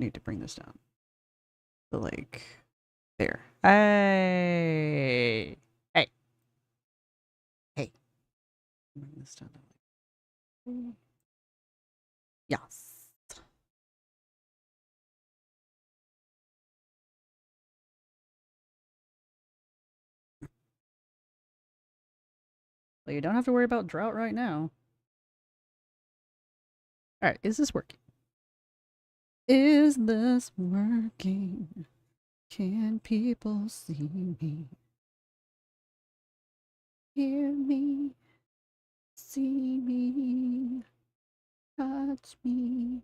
need to bring this down. So like there. Hey. Hey. Hey. Bring this down. Yes. Well, you don't have to worry about drought right now. Alright, is this working? Is this working? Can people see me? Hear me? See me? Touch me?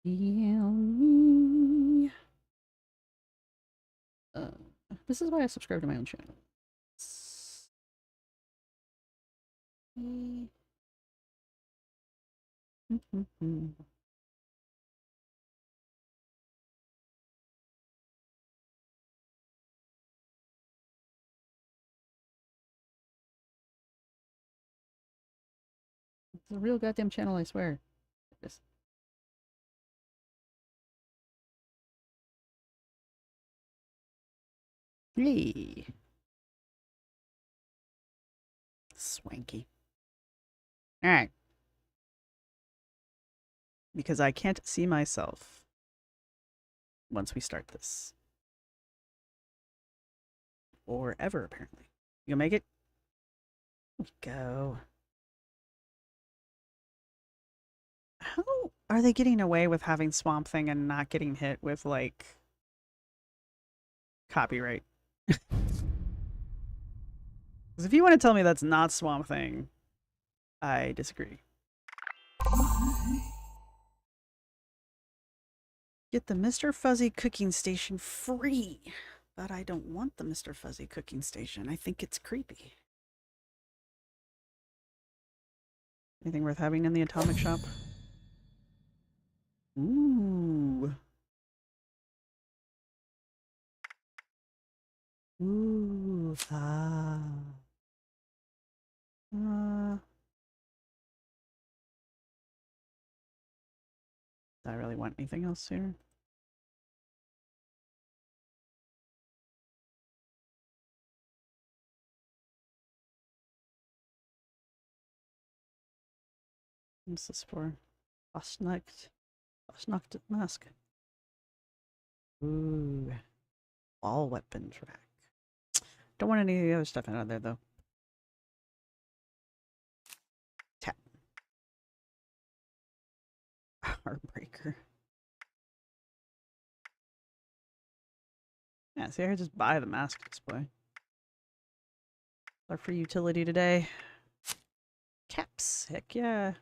Feel me? This is why I subscribe to my own channel. It's a real goddamn channel, I swear. Just... Hey. Swanky. Alright. Because I can't see myself once we start this. Or ever, apparently. You gonna make it? Here we go. How are they getting away with having Swamp Thing and not getting hit with, like, copyright? Because if you want to tell me that's not Swamp Thing, I disagree. Get the Mr. Fuzzy cooking station free. But I don't want the Mr. Fuzzy cooking station. I think it's creepy. Anything worth having in the atomic shop? Ooh. Ooh. Ah. Do I really want anything else here? What's this for? Fastnacht mask. Ooh. All weapon track. Don't want any of the other stuff out of there though. Tap. Heartbreaker. Yeah, see, I just buy the mask display. Our free utility today. Caps. Heck yeah.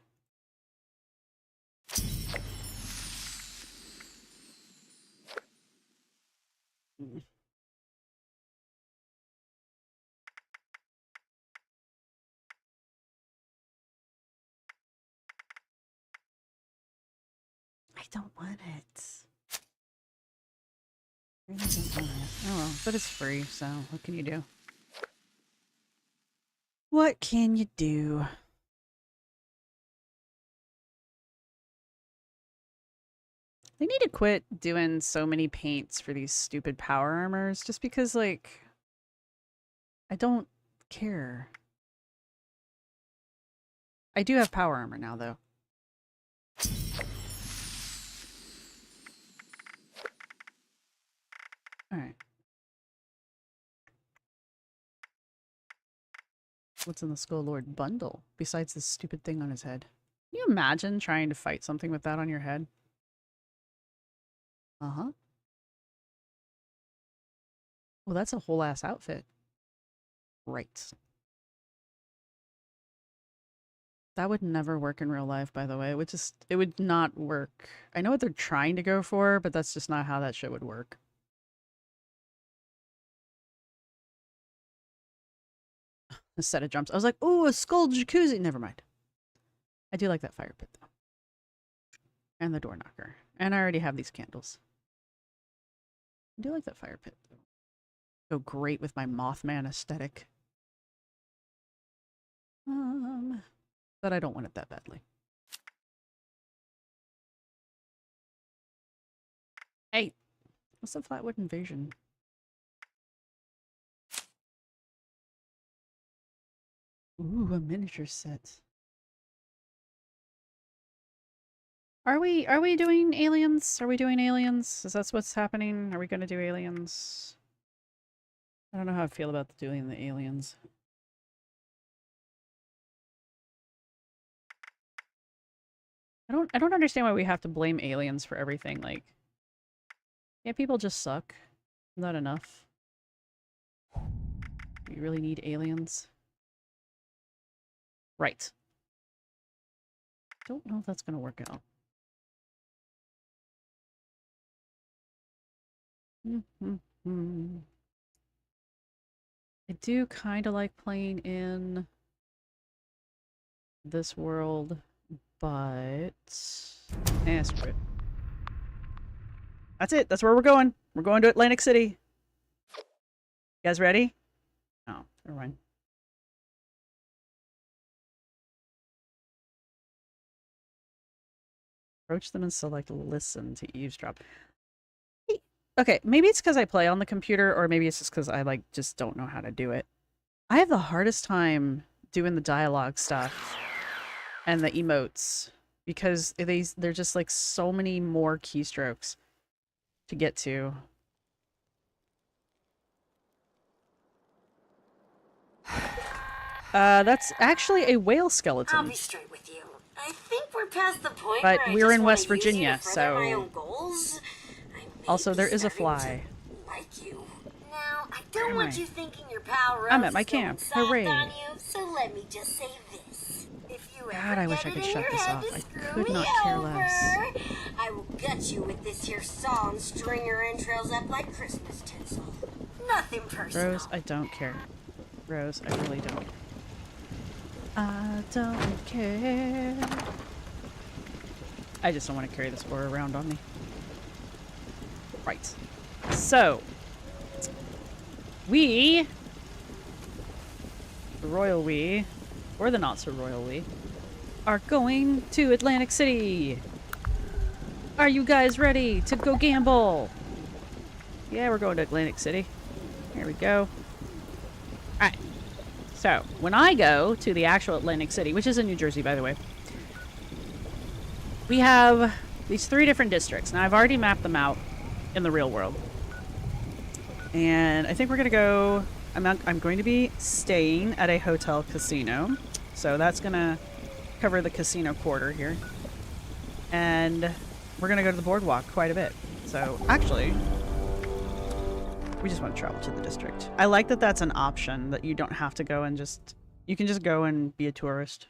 I don't want it. I don't want it. Oh well, but it's free, so what can you do? What can you do? They need to quit doing so many paints for these stupid power armors just because, like, I don't care. I do have power armor now, though. Alright. What's in the Skull Lord bundle besides this stupid thing on his head? Can you imagine trying to fight something with that on your head? Uh-huh. Well, that's a whole ass outfit. Right. That would never work in real life, by the way. It would not work. I know what they're trying to go for, but that's just not how that shit would work. A set of drums. I was like, ooh, a skull jacuzzi. Never mind. I do like that fire pit, though. And the door knocker. And I already have these candles. I do like that fire pit, though. Go great with my Mothman aesthetic. But I don't want it that badly. What's the Flatwood Invasion? Ooh, a miniature set. Are we doing aliens? Are we doing aliens? Is that what's happening? Are we gonna do aliens? I don't know how I feel about doing the aliens. I don't understand why we have to blame aliens for everything. Like, yeah, people just suck. Not enough. You really need aliens? Right. Don't know if that's gonna work out. I do kind of like playing in this world, but screw it. That's it. That's where we're going. We're going to Atlantic City. You guys ready? Oh, never mind. Approach them and select listen to eavesdrop. Okay, maybe it's because I play on the computer, or maybe it's just because I just don't know how to do it. I have the hardest time doing the dialogue stuff and the emotes because they're just like so many more keystrokes to get to. That's actually a whale skeleton. I'll be straight with you. I think we're past the point but where we're I in West use you Virginia, to further my so own goals. also there is a fly. Like you. Now, I don't want you thinking your power I'm at my camp. Hooray. On you, so let me just say this. If you God, I wish I could shut this off. I could not care less. I will gut you with this here saw and string your entrails up like Christmas tinsel. Nothing personal. Rose, I don't care. Rose, I really don't. I don't care. I just don't want to carry this ore around on me. Right. So, we, the royal we, or the not so royal we, are going to Atlantic City. Are you guys ready to go gamble? Yeah, we're going to Atlantic City. Here we go. Alright. So, when I go to the actual Atlantic City, which is in New Jersey, by the way, we have these 3 different districts. Now, I've already mapped them out in the real world. And I think we're going to go... I'm going to be staying at a hotel casino. So that's going to cover the casino quarter here. And we're going to go to the boardwalk quite a bit. So, actually... we just want to travel to the district. I like that that's an option, that you don't have to go and just... you can just go and be a tourist.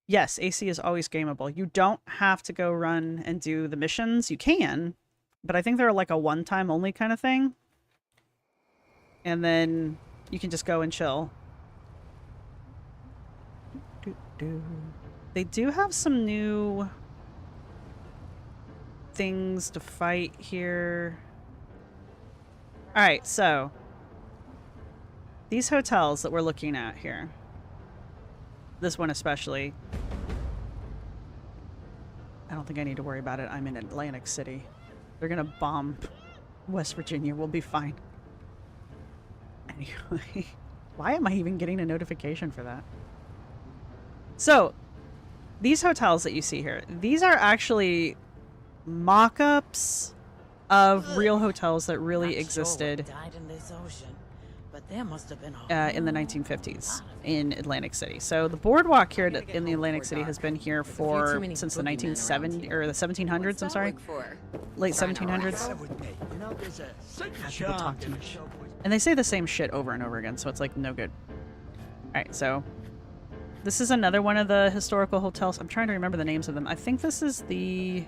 Yes, AC is always gameable. You don't have to go run and do the missions. You can, but I think they're like a one-time only kind of thing. And then you can just go and chill. They do have some new things to fight here. Alright, so these hotels that we're looking at here, this one especially, I don't think I need to worry about it. I'm in Atlantic City. They're gonna bomb West Virginia. We'll be fine. Anyway, why am I even getting a notification for that? So, these hotels that you see here, these are actually mock-ups of real hotels that really existed in the 1950s in Atlantic City. So the boardwalk here in the Atlantic City has been here for since the 1970s or the 1700s. I'm sorry, late 1700s. People talk too much, and they say the same shit over and over again, so it's like no good. All right, so this is another one of the historical hotels. I'm trying to remember the names of them. I think this is the.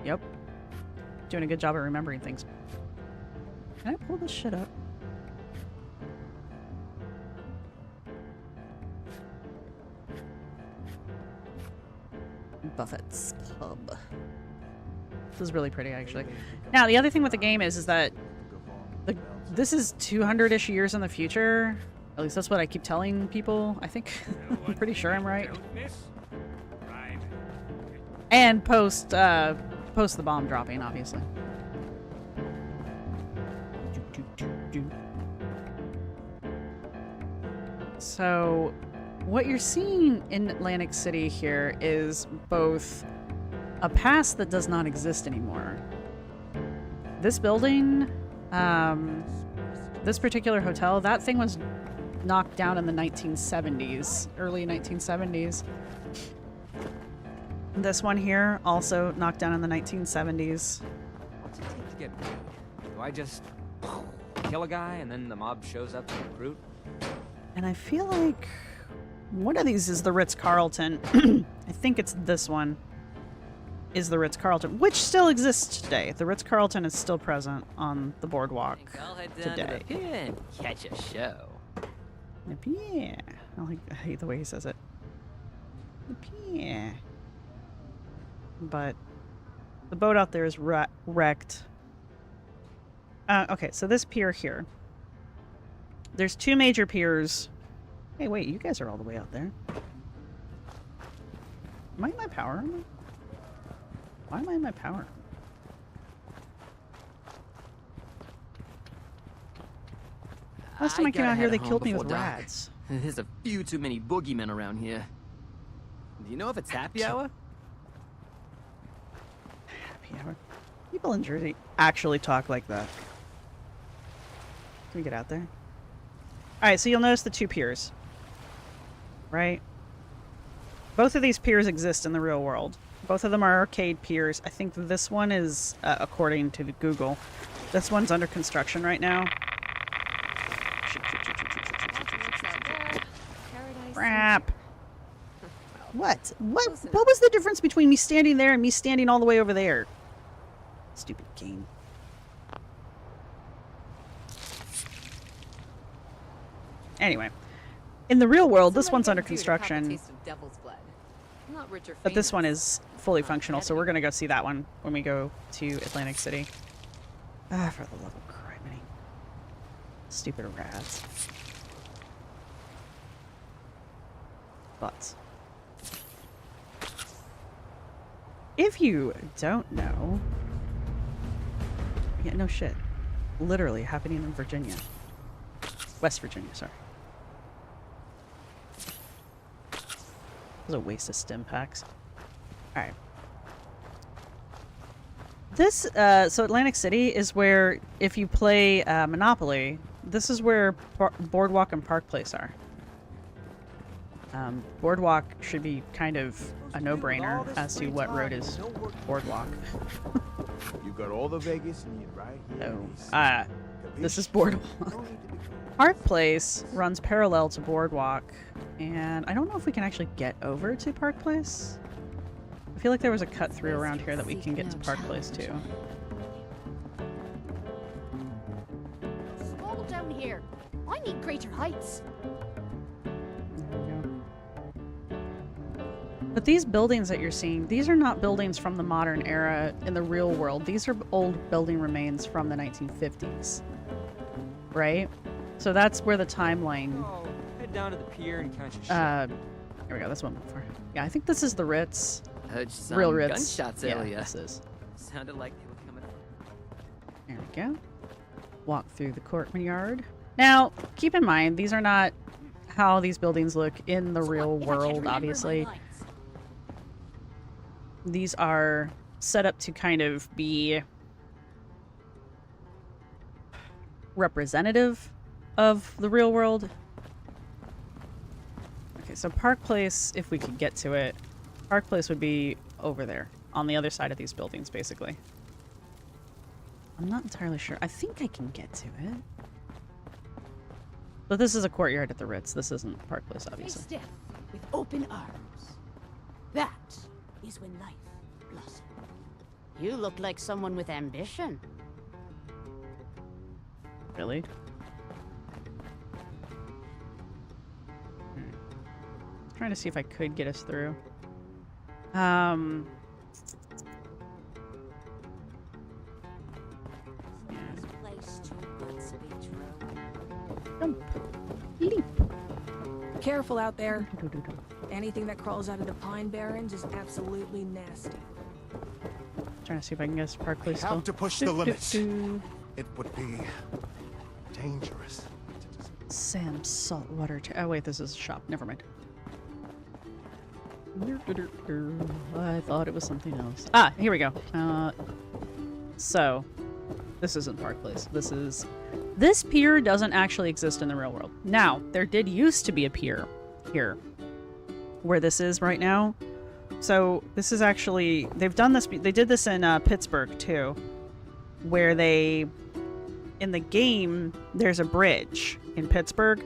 Yep. Doing a good job at remembering things. Can I pull this shit up? Buffett's Pub. This is really pretty, actually. Now, the other thing with the game is that this is 200-ish years in the future. At least that's what I keep telling people. I think I'm pretty sure I'm right. And post the bomb dropping, obviously. So, what you're seeing in Atlantic City here is both a past that does not exist anymore. This building, this particular hotel, that thing was knocked down in the 1970s, early 1970s. This one here, also knocked down in the 1970s. What's it take to get paid? Do I just kill a guy and then the mob shows up to recruit? And I feel like one of these is the Ritz-Carlton. I think it's this one is the Ritz-Carlton, which still exists today. The Ritz-Carlton is still present on the boardwalk I'll head down today. to the pier and catch a show. Yeah. I hate the way he says it. Yeah. But the boat out there is wrecked. Okay, so this pier here. There's two major piers. Hey, wait, you guys are all the way out there. Am I in my power? Why am I in my power? Last time I came out here, they killed me with rats. There's a few too many boogeymen around here. Do you know if it's happy hour? Happy hour. People in Jersey actually talk like that. Can we get out there? Alright, so you'll notice the two piers. Right? Both of these piers exist in the real world. Both of them are arcade piers. I think this one is, according to Google, this one's under construction right now. Crap. What? What was the difference between me standing there and me standing all the way over there? Stupid game. Anyway, in the real world, this one's under construction, but this one is fully functional, so we're going to go see that one when we go to Atlantic City. Ah, for the love of criminy. Stupid rats. But if you don't know... Yeah, no shit. Literally happening in Virginia. West Virginia, sorry. It was a waste of stim packs. Alright. This, so Atlantic City is where, if you play Monopoly, this is where Boardwalk and Park Place are. Boardwalk should be kind of a no-brainer as to what road is Boardwalk. You got all the Vegas need right here. Oh, this is Boardwalk. Park Place runs parallel to Boardwalk, and I don't know if we can actually get over to Park Place. I feel like there was a cut through around here that we can get to Park Place too. Slow down here. I need greater heights. There we go. But these buildings that you're seeing, these are not buildings from the modern era in the real world. These are old building remains from the 1950s. Right? So that's where the timeline... Oh, head down to the pier and catch a show. Here we go, that's what I'm looking for. Yeah, I think this is the Ritz. Heard some Real Ritz. gunshots Yeah, earlier. this is. Sounded like they were coming from... There we go. Walk through the courtyard. Now, keep in mind, these are not how these buildings look in the real world, obviously. These are set up to kind of be representative of the real world. Okay, so Park Place, if we could get to it, Park Place would be over there, on the other side of these buildings, basically. I'm not entirely sure. I think I can get to it. But this is a courtyard at the Ritz. This isn't Park Place, Stay obviously. stiff, with open arms. That is when life blossoms. You look like someone with ambition. Really? Trying to see if I could get us through. This place too good to be true. Jump. Leap. Careful out there. Anything that crawls out of the Pine Barrens is absolutely nasty. Trying to see if I can guess Park Place still. Have to push the limits. It would be dangerous. Sam's saltwater. Oh wait, this is a shop. Never mind. I thought it was something else. Ah, here we go. So, this isn't Park Place. This pier doesn't actually exist in the real world. Now, there did used to be a pier here, where this is right now. So, this is actually, they've done this, they did this in Pittsburgh too, where they, in the game, there's a bridge in Pittsburgh.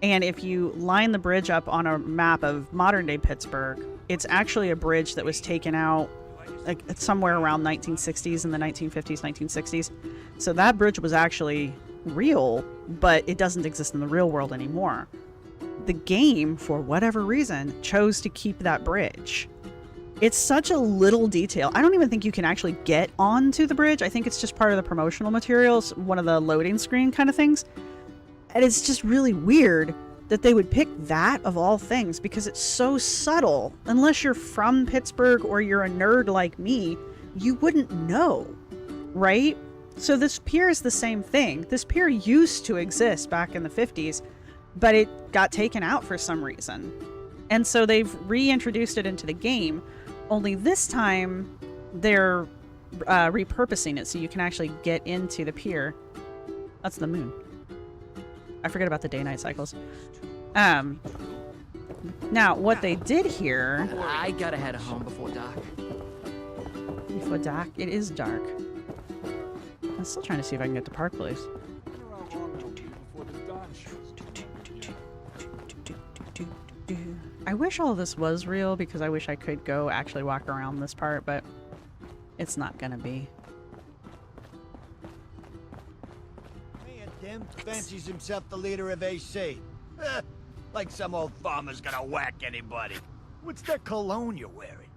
And if you line the bridge up on a map of modern day Pittsburgh, it's actually a bridge that was taken out like somewhere around 1960s in the 1950s, 1960s. So that bridge was actually real, but it doesn't exist in the real world anymore. The game, for whatever reason, chose to keep that bridge. It's such a little detail. I don't even think you can actually get onto the bridge. I think it's just part of the promotional materials, one of the loading screen kind of things. And it's just really weird that they would pick that of all things because it's so subtle. Unless you're from Pittsburgh or you're a nerd like me, you wouldn't know, right? So this pier is the same thing. This pier used to exist back in the 50s, but it got taken out for some reason. And so they've reintroduced it into the game, only this time they're repurposing it so you can actually get into the pier. That's the moon. I forget about the day-night cycles. Now, what they did here... I gotta head home before dark. Before dark? It is dark. I'm still trying to see if I can get to Park Place. I wish all this was real because I wish I could go actually walk around this part, but it's not gonna be. Tim fancies himself the leader of AC. Like some old farmer's gonna whack anybody. What's that cologne you're wearing?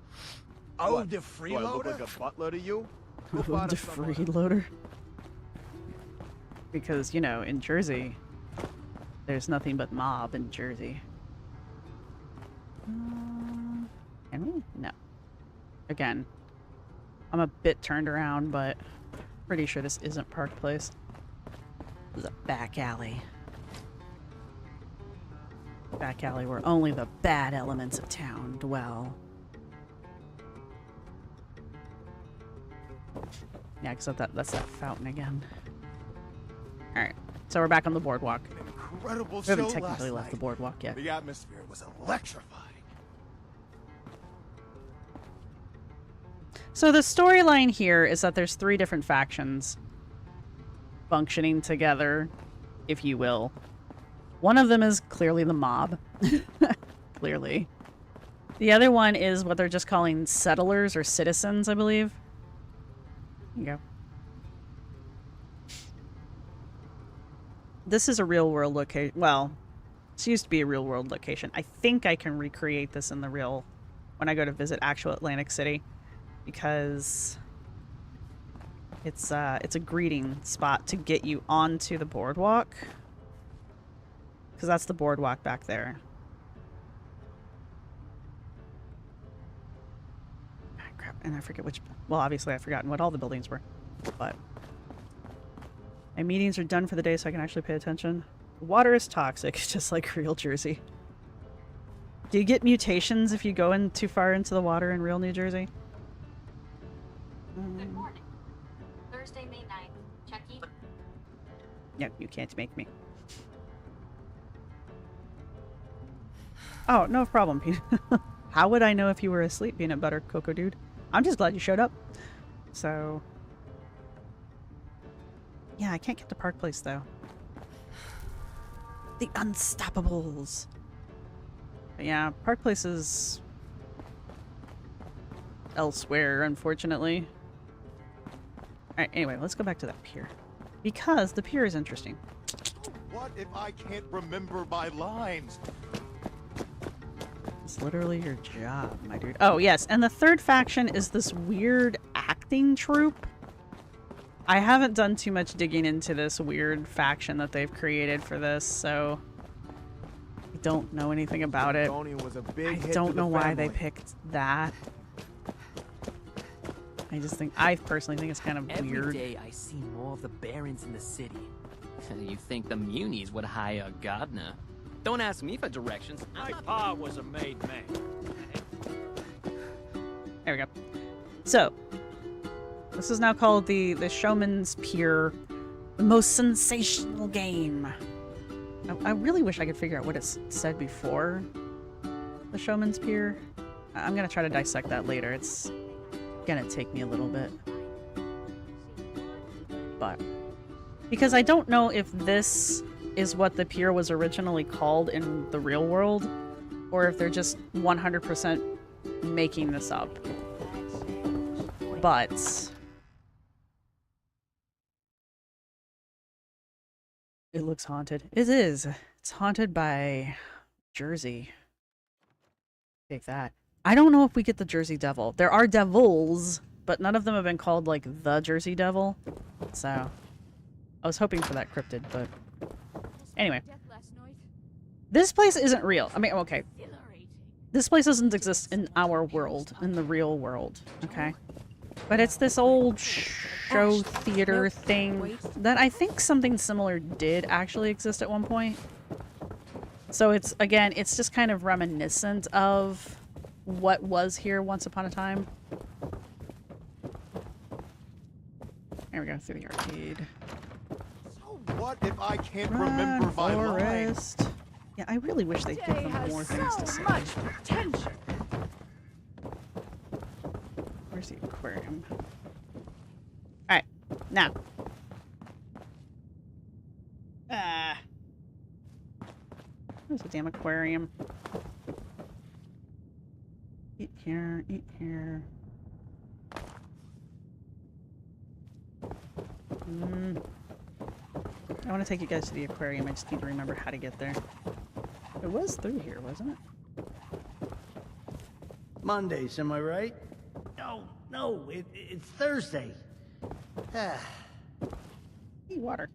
Oh, What? the Do I freeloader? look like a butler to you? Go The find us someone. freeloader. Because, you know, in Jersey, there's nothing but mob in Jersey. Can we? No. Again, I'm a bit turned around, but pretty sure this isn't Park Place. This is a back alley. Back alley where only the bad elements of town dwell. Yeah, except that's that fountain again. Alright, so we're back on the boardwalk. Incredible We show haven't last technically left the night. boardwalk yet. The atmosphere was electrifying. So the storyline here is that there's 3 different factions functioning together, if you will. One of them is clearly the mob. Clearly. The other one is what they're just calling settlers or citizens, I believe. There you go. This is a real-world location. Well, this used to be a real-world location. I think I can recreate this in the real... when I go to visit actual Atlantic City. Because it's a greeting spot to get you onto the boardwalk. Because that's the boardwalk back there. Ah, crap, and I forget which... Well, obviously I've forgotten what all the buildings were. But... my meetings are done for the day so I can actually pay attention. Water is toxic, just like real Jersey. Do you get mutations if you go in too far into the water in real New Jersey? Good morning. Thursday, May 9th. Chucky? No, you can't make me. Oh, no problem, Peanut. How would I know if you were asleep, Peanut Butter Cocoa Dude? I'm just glad you showed up. So... yeah, I can't get to Park Place, though. The Unstoppables! But yeah, Park Place is... elsewhere, unfortunately. Alright, anyway, let's go back to that pier. Because the pier is interesting. What if I can't remember my lines? It's literally your job, my dude. Oh, yes, and the third faction is this weird acting troupe. I haven't done too much digging into this weird faction that they've created for this, so... I don't know anything about it. Tony was a I big hit don't to the know why they family. picked that. I personally think it's kind of Every weird. day I see more of the barons in the city. You think the Munis would hire a gardener? Don't ask me for directions. My pa was a made man. There we go. So, this is now called the Showman's Pier, the most sensational game. I really wish I could figure out what it said before the Showman's Pier. I'm gonna try to dissect that later. It's gonna take me a little bit. But, because I don't know if this is what the pier was originally called in the real world, or if they're just 100% making this up. But it looks haunted. It is. It's haunted by Jersey. Take that. I don't know if we get the Jersey Devil. There are devils, but none of them have been called like the Jersey Devil. So I was hoping for that cryptid, but anyway. This place isn't real. I mean, okay. This place doesn't exist in our world, in the real world, okay? But it's this old show theater thing that I think something similar did actually exist at one point. So it's, again, it's just kind of reminiscent of what was here once upon a time. There we go, through the arcade. So what if I can't Run, remember my Forrest. lines? Yeah, I really wish they'd give them more things to say. Potential. Where's the aquarium? Alright, now. There's a damn aquarium. Eat here, eat here. I want to take you guys to the aquarium. I just need to remember how to get there. It was through here, wasn't it? Mondays, am I right? No, it's Thursday. Hey, water.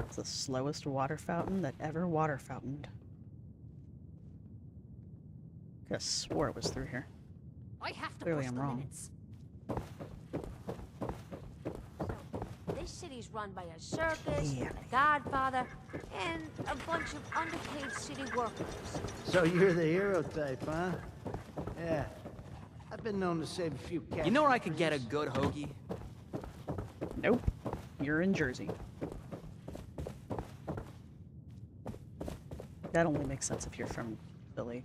It's the slowest water fountain that ever water fountained. I could have swore it was through here. I have to Clearly push I'm the wrong. limits. This city's run by a circus, Yeah. a godfather, and a bunch of underpaid city workers. So you're the hero type, huh? Yeah. I've been known to save a few cash. You know where I could get a good hoagie? Nope. You're in Jersey. That only makes sense if you're from Philly.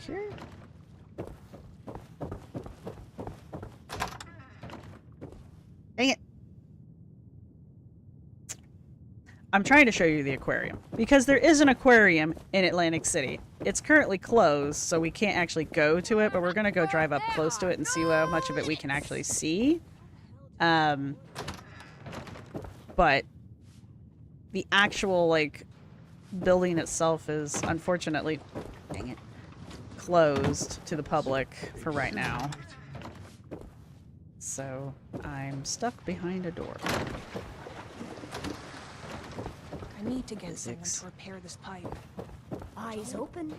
Here? Dang it. I'm trying to show you the aquarium because there is an aquarium in Atlantic City. It's currently closed, so we can't actually go to it, but we're going to go drive up close to it and see how much of it we can actually see. But the actual, like, building itself is unfortunately, dang it, closed to the public for right now. So I'm stuck behind a door. I need to get someone Physics. to repair this pipe. Eyes open.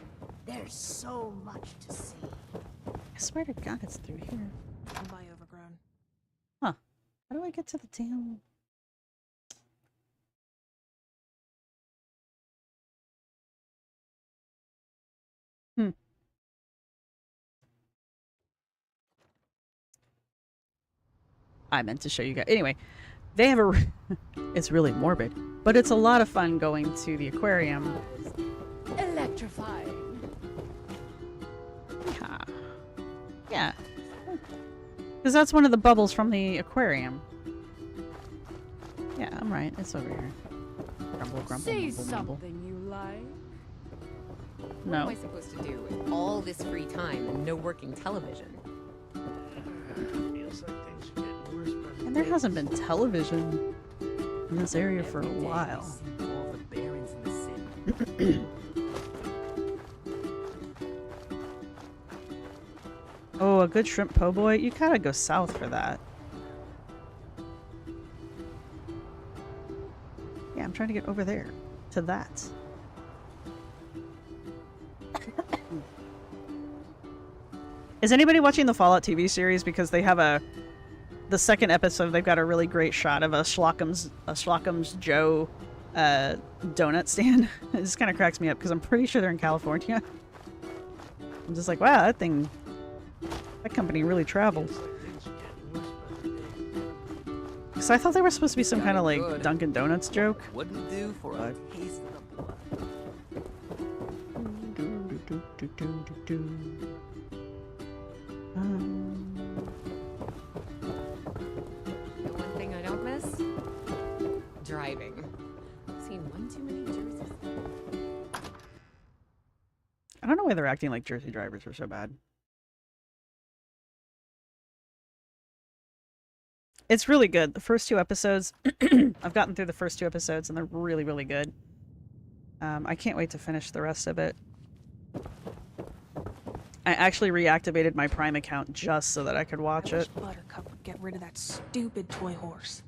There's so much to see. I swear to God it's through here. I'll buy overgrown. Huh. How do I get to the damn... I meant to show you guys. Anyway, they have a... It's really morbid, but it's a lot of fun going to the aquarium. Electrifying. Yeah. Yeah. Because that's one of the bubbles from the aquarium. Yeah, I'm right. It's over here. Grumble, grumble, Say mumble, mumble. something you like. What am No. I supposed to do with all this free time and no working television? Feels like things are getting worse by the And there day. hasn't been television in this area for a Every day I while. see more of the barons in the city. Oh, a good shrimp po' boy? You gotta go south for that. trying to get over there. To that. Is anybody watching the Fallout TV series? Because they have the second episode, they've got a really great shot of a Schlockham's Joe donut stand. It just kind of cracks me up because I'm pretty sure they're in California. I'm just like, wow, that company really travels. Because I thought they were supposed to be some kind of like Good. Dunkin' Donuts joke. Wouldn't do for a taste of the blood. The one thing I don't miss? Driving. I've seen one too many Jerseys. I don't know why they're acting like Jersey drivers are so bad. It's really good. The first 2 episodes, I've gotten through the first 2 episodes and they're really, really good. I can't wait to finish the rest of it. I actually reactivated my Prime account just so that I could watch I it. wish Buttercup would get rid of that stupid toy horse.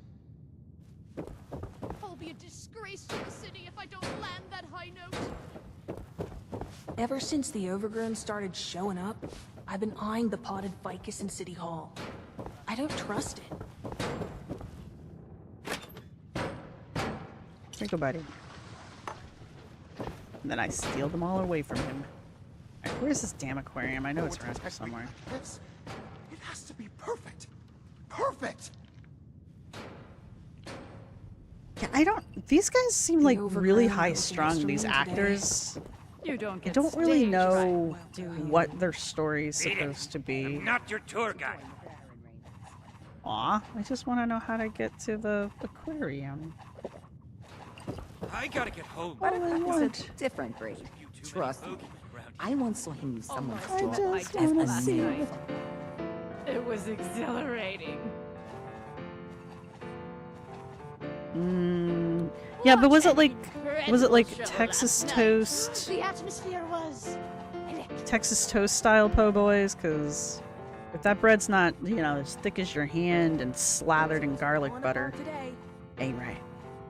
I'll be a disgrace to the city if I don't land that high note. Ever since the Overgrown started showing up, I've been eyeing the potted ficus in City Hall. I don't trust it. Here you go, buddy. And then I steal them all away from him. Alright, where's this damn aquarium? I know it's around here somewhere. It has to be perfect. Perfect. Yeah, I don't... These guys seem like really Overgrown high-strung, looking these extreme today. actors. You don't I get don't really stage know fright. what their story's supposed to be. Not your tour guide. Aw, I just want to know how to get to the aquarium. I gotta get home. All I want. It's a different breed. Trust me. I once saw him use someone's I straw just as want a to see knife. it. It was exhilarating. Yeah, but was it like Texas toast? The atmosphere was Texas toast style po' boys? Because if that bread's not, you know, as thick as your hand and slathered in garlic butter, ain't right.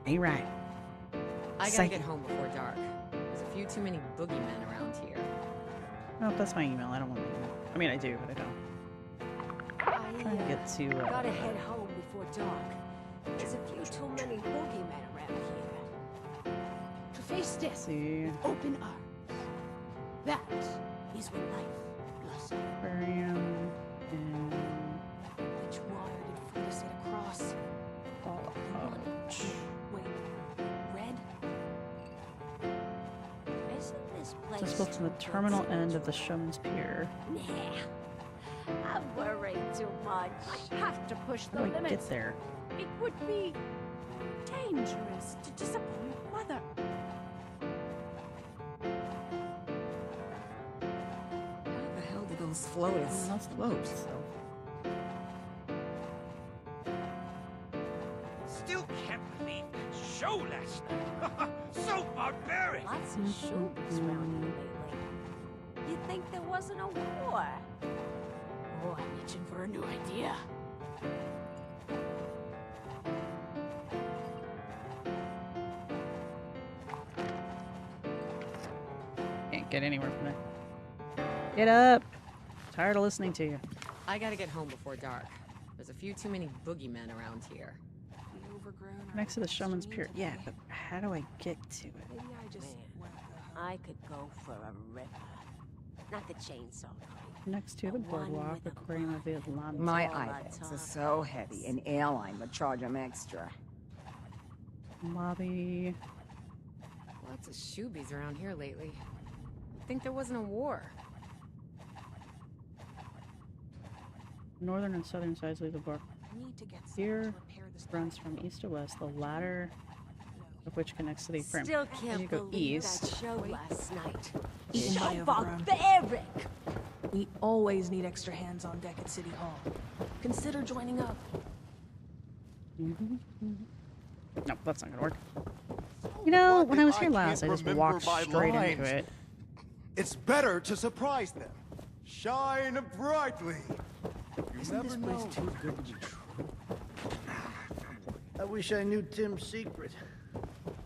Ain't right. I gotta Psych. get home before dark. There's a few too many boogeymen around here. Oh, that's my email. I don't want my email. I mean, I do, but I don't. I'm trying to get to. Gotta head home before dark. There's a few too many boogeymen around here. to face death. See. Open arms. That is when life blossoms. Aquarium and Which wire did Frida say to cross? Wait, red? Isn't this place just built from the terminal end of the Showman's Pier. Nah. I'm worried too much. I have to push How the do I limits. get there? It would be dangerous to disappoint Mother. How the hell do those floaters float? Still can't believe that show last night. So barbaric. Lots of showbiz around here lately. You'd think there wasn't a war. Oh, I'm itching for a new idea. Can't get anywhere from there. Get up! Tired of listening to you. I gotta get home before dark. There's a few too many boogeymen around here. The Overgrown are Next to the Showman's extreme Pier. Yeah, today. but how do I get to it? Maybe I just went the I could go for a ripper. Not the chainsaw kind. Next to the The one boardwalk, with the Aquarium of the Atlantic. My all iPads our are so heavy, an airline would charge them extra. Lobby. Lots of shoobies around here lately. You'd think there wasn't a war. Northern and southern sides leave the board. I need to get Here someone to repair this runs from east to west, the latter of which connects to the frame. Still Then can't you go believe east. that show last night. Eaten by So Overgrown. barbaric. We always need extra hands on deck at City Hall. Consider joining up. No, that's not gonna work. You know, What when if I was here can't last, I just remember walked my straight lines? into it. It's better to surprise them. Shine brightly. You never know. too good to be true? I wish I knew Tim's secret.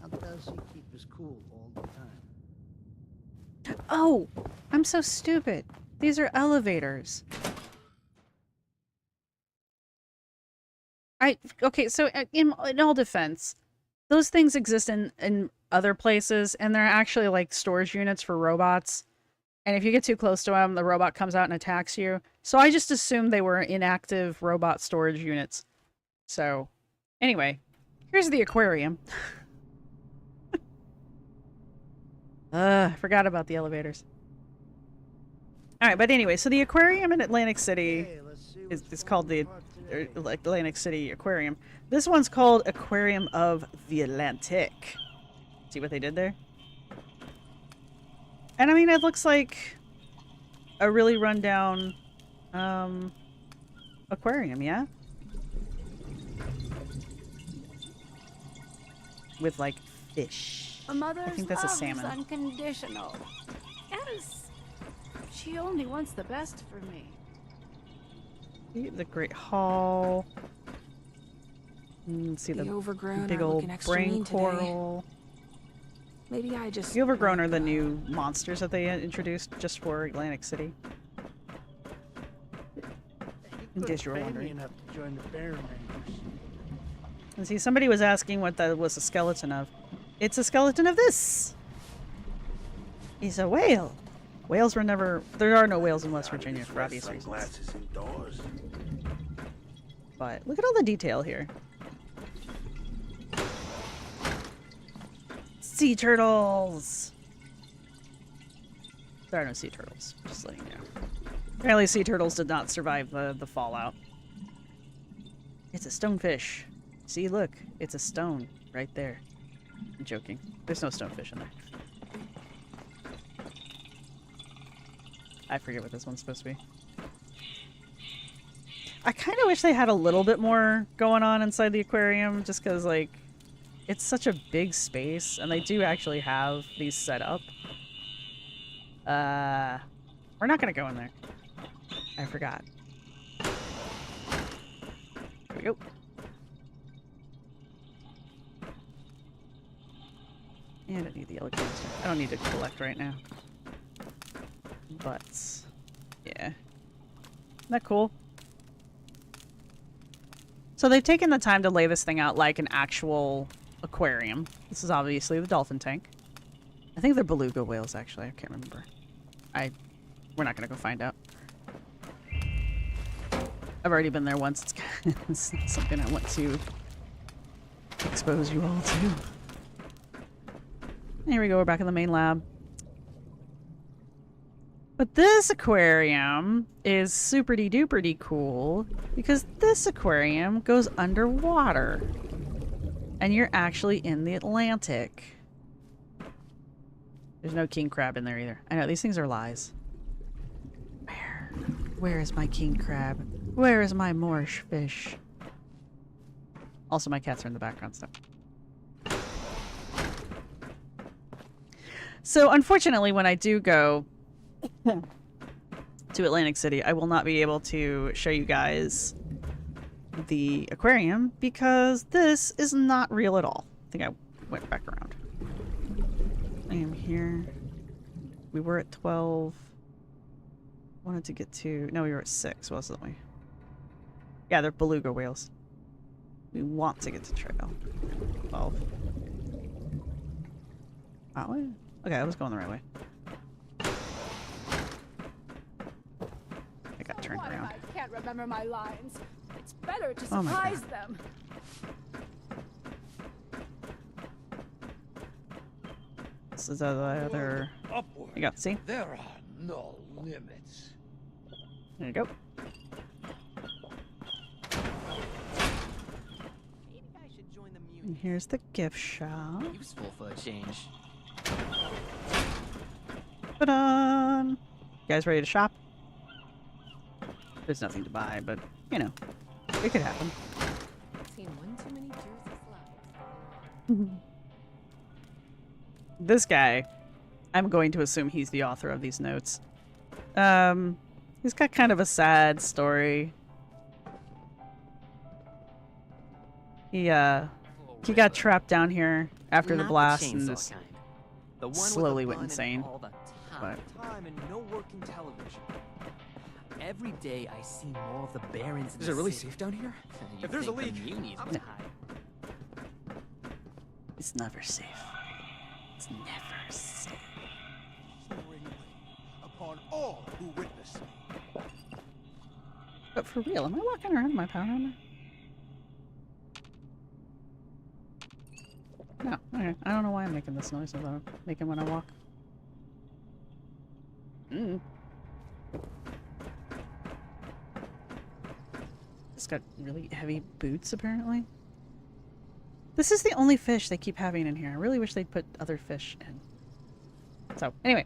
How does he keep his cool all the time? Oh, I'm so stupid. These are elevators. Okay, so in all defense, those things exist in other places, and they're actually like storage units for robots. And if you get too close to them, the robot comes out and attacks you. So I just assumed they were inactive robot storage units. So, anyway, here's the aquarium. I forgot about the elevators. Alright, but anyway, so the aquarium in Atlantic City is called the Atlantic City Aquarium. This one's called Aquarium of the Atlantic. See what they did there? And I mean, it looks like a really rundown aquarium, yeah? With like fish. A mother's I think that's a love salmon. is unconditional. Yes. She only wants the best for me. The Great Hall. See the overgrown big are old looking extra brain mean today. coral. Maybe I just... The overgrown are the new monsters that they introduced just for Atlantic City. In case you were wondering. Enough to join the Bear Rangers. And see, somebody was asking what that was a skeleton of. It's a skeleton of this! He's a whale! Whales were never... There are no whales in West Virginia for obvious reasons. But look at all the detail here. Sea turtles! There are no sea turtles, just letting you know. Apparently sea turtles did not survive the fallout. It's a stonefish. See, look, it's a stone right there. I'm joking. There's no stonefish in there. I forget what this one's supposed to be. I kind of wish they had a little bit more going on inside the aquarium, just because, like, it's such a big space, and they do actually have these set up. We're not gonna go in there. I forgot. Here we go. Yeah, I don't need the yellow canister. I don't need to collect right now. But, yeah. Isn't that cool? So they've taken the time to lay this thing out like an actual aquarium. This is obviously the dolphin tank. I think they're beluga whales, actually. I can't remember. We're not gonna go find out. I've already been there once. It's not something I want to expose you all to. Here we go. We're back in the main lab. But this aquarium is super-de-duper-de cool because this aquarium goes underwater. And you're actually in the Atlantic. There's no king crab in there either. I know, these things are lies. Where is my king crab? Where is my Moorish fish? Also, my cats are in the background stuff. So, unfortunately, when I do go to Atlantic City, I will not be able to show you guys the aquarium because this is not real at all. I think I went back around. I am here. We were at 12. Wanted to get to... No, we were at 6, wasn't we? Yeah, they're beluga whales. We want to get to trail 12. That way? Okay, I was going the right way. I got turned around. I can't remember my lines. It's better to Oh my surprise God. them. This is the other... Upward. You go, see? There are no limits. There you go. And here's the gift shop. Useful for a change. Ta-da! You guys ready to shop? There's nothing to buy, but, you know, it could happen. Seen one too many Jersey slides. This guy, I'm going to assume he's the author of these notes. He's got kind of a sad story. He got trapped down here after the Not blast chainsaw and this kind. The one with slowly the went bun and insane. all the But Time and no working television. Every day I see more of the barons in Is the it really city. safe down here? You'd If there's a think the leak, Muni's I'm- would hide. it's never safe. It's never safe. Upon all who witness me. But for real, am I walking around in my power armor? No, okay. I don't know why I'm making this noise that I'm making when I walk. It's got really heavy boots, apparently. This is the only fish they keep having in here. I really wish they'd put other fish in. So, anyway.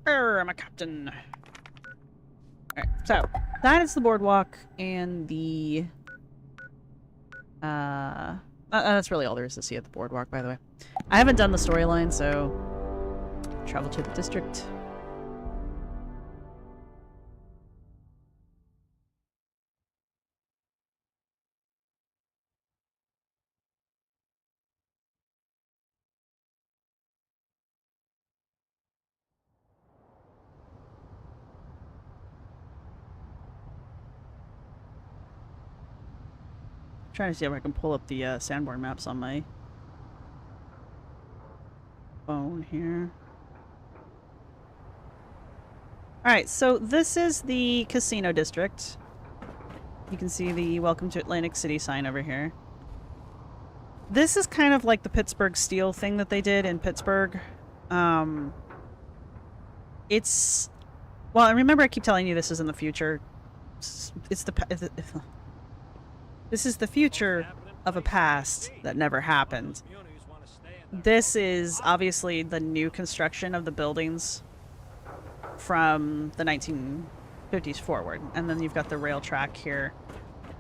I'm a captain. Alright, so that is the boardwalk and the that's really all there is to see at the boardwalk, by the way. I haven't done the storyline, so travel to the district. Trying to see if I can pull up the Sanborn maps on my phone here. Alright, so this is the casino district. You can see the Welcome to Atlantic City sign over here. This is kind of like the Pittsburgh Steel thing that they did in Pittsburgh. It's... Well, I remember I keep telling you this is in the future. It's the... This is the future of a past that never happened. This is obviously the new construction of the buildings from the 1950s forward. And then you've got the rail track here.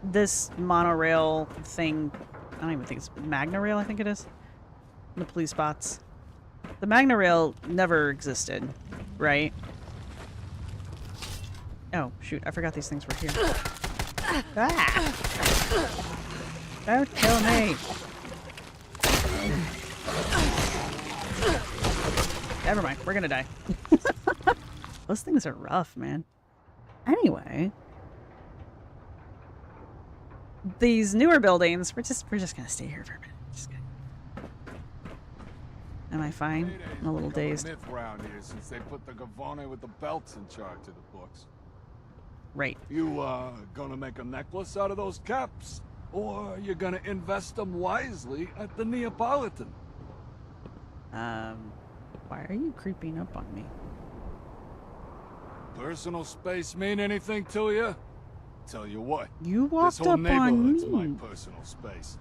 This monorail thing, I don't even think it's Magna Rail, I think it is. The police spots. The Magna Rail never existed, right? Oh, shoot, I forgot these things were here. Ah! Don't kill me! Never mind, we're gonna die. Those things are rough, man. Anyway, these newer buildings, we're just gonna stay here for a minute. Just gonna... Am I fine? I'm a little dazed. Myth around here since they put the Gavone with the belts in charge of the books. Right. You gonna make a necklace out of those caps, or you gonna invest them wisely at the Neapolitan? Why are you creeping up on me? Personal space mean anything to you? Tell you what. You This walked whole up on neighborhood's me. my personal space.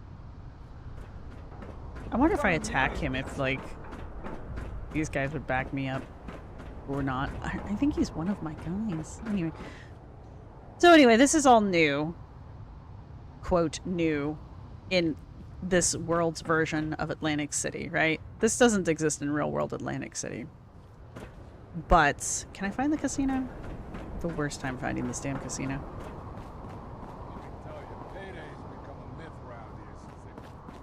I wonder if I attack him if, like, these guys would back me up or not. I think he's one of my guys. Anyway. So anyway, this is all new. Quote, new. In this world's version of Atlantic City, right? This doesn't exist in real world Atlantic City. But, can I find the casino? The worst time finding this damn casino.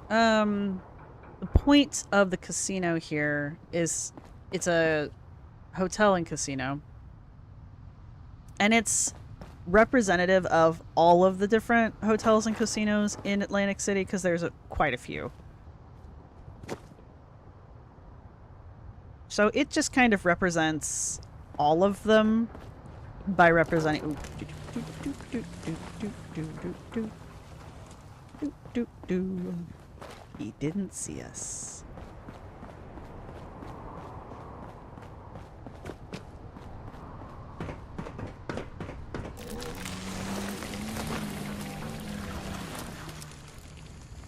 The point of the casino here is it's a hotel and casino. And it's representative of all of the different hotels and casinos in Atlantic City because there's quite a few. So it just kind of represents all of them by representing... He didn't see us.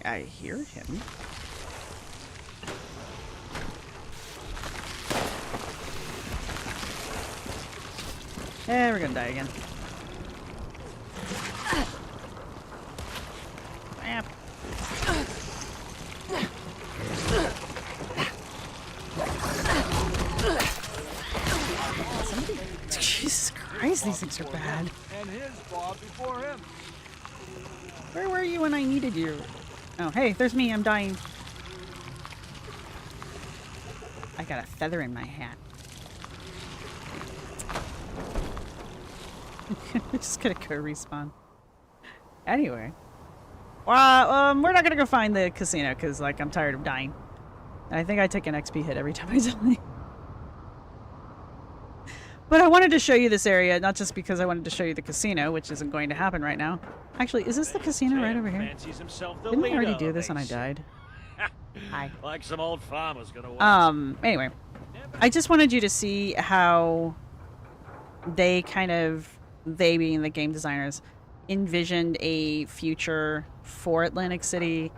I hear him. Eh, we're gonna die again. Bam. Jesus Christ, these things are bad. and his bar before him. Where were you when I needed you? Oh, hey, there's me. I'm dying. I got a feather in my hat. I'm just gonna go respawn. Anyway. Well, we're not gonna go find the casino because, like, I'm tired of dying. I think I take an XP hit every time I die. But I wanted to show you this area, not just because I wanted to show you the casino, which isn't going to happen right now. Actually, is this the casino right over here? Didn't I already do this and I died? Hi. Like some old farmer's gonna Anyway. I just wanted you to see how they they being the game designers, envisioned a future for Atlantic City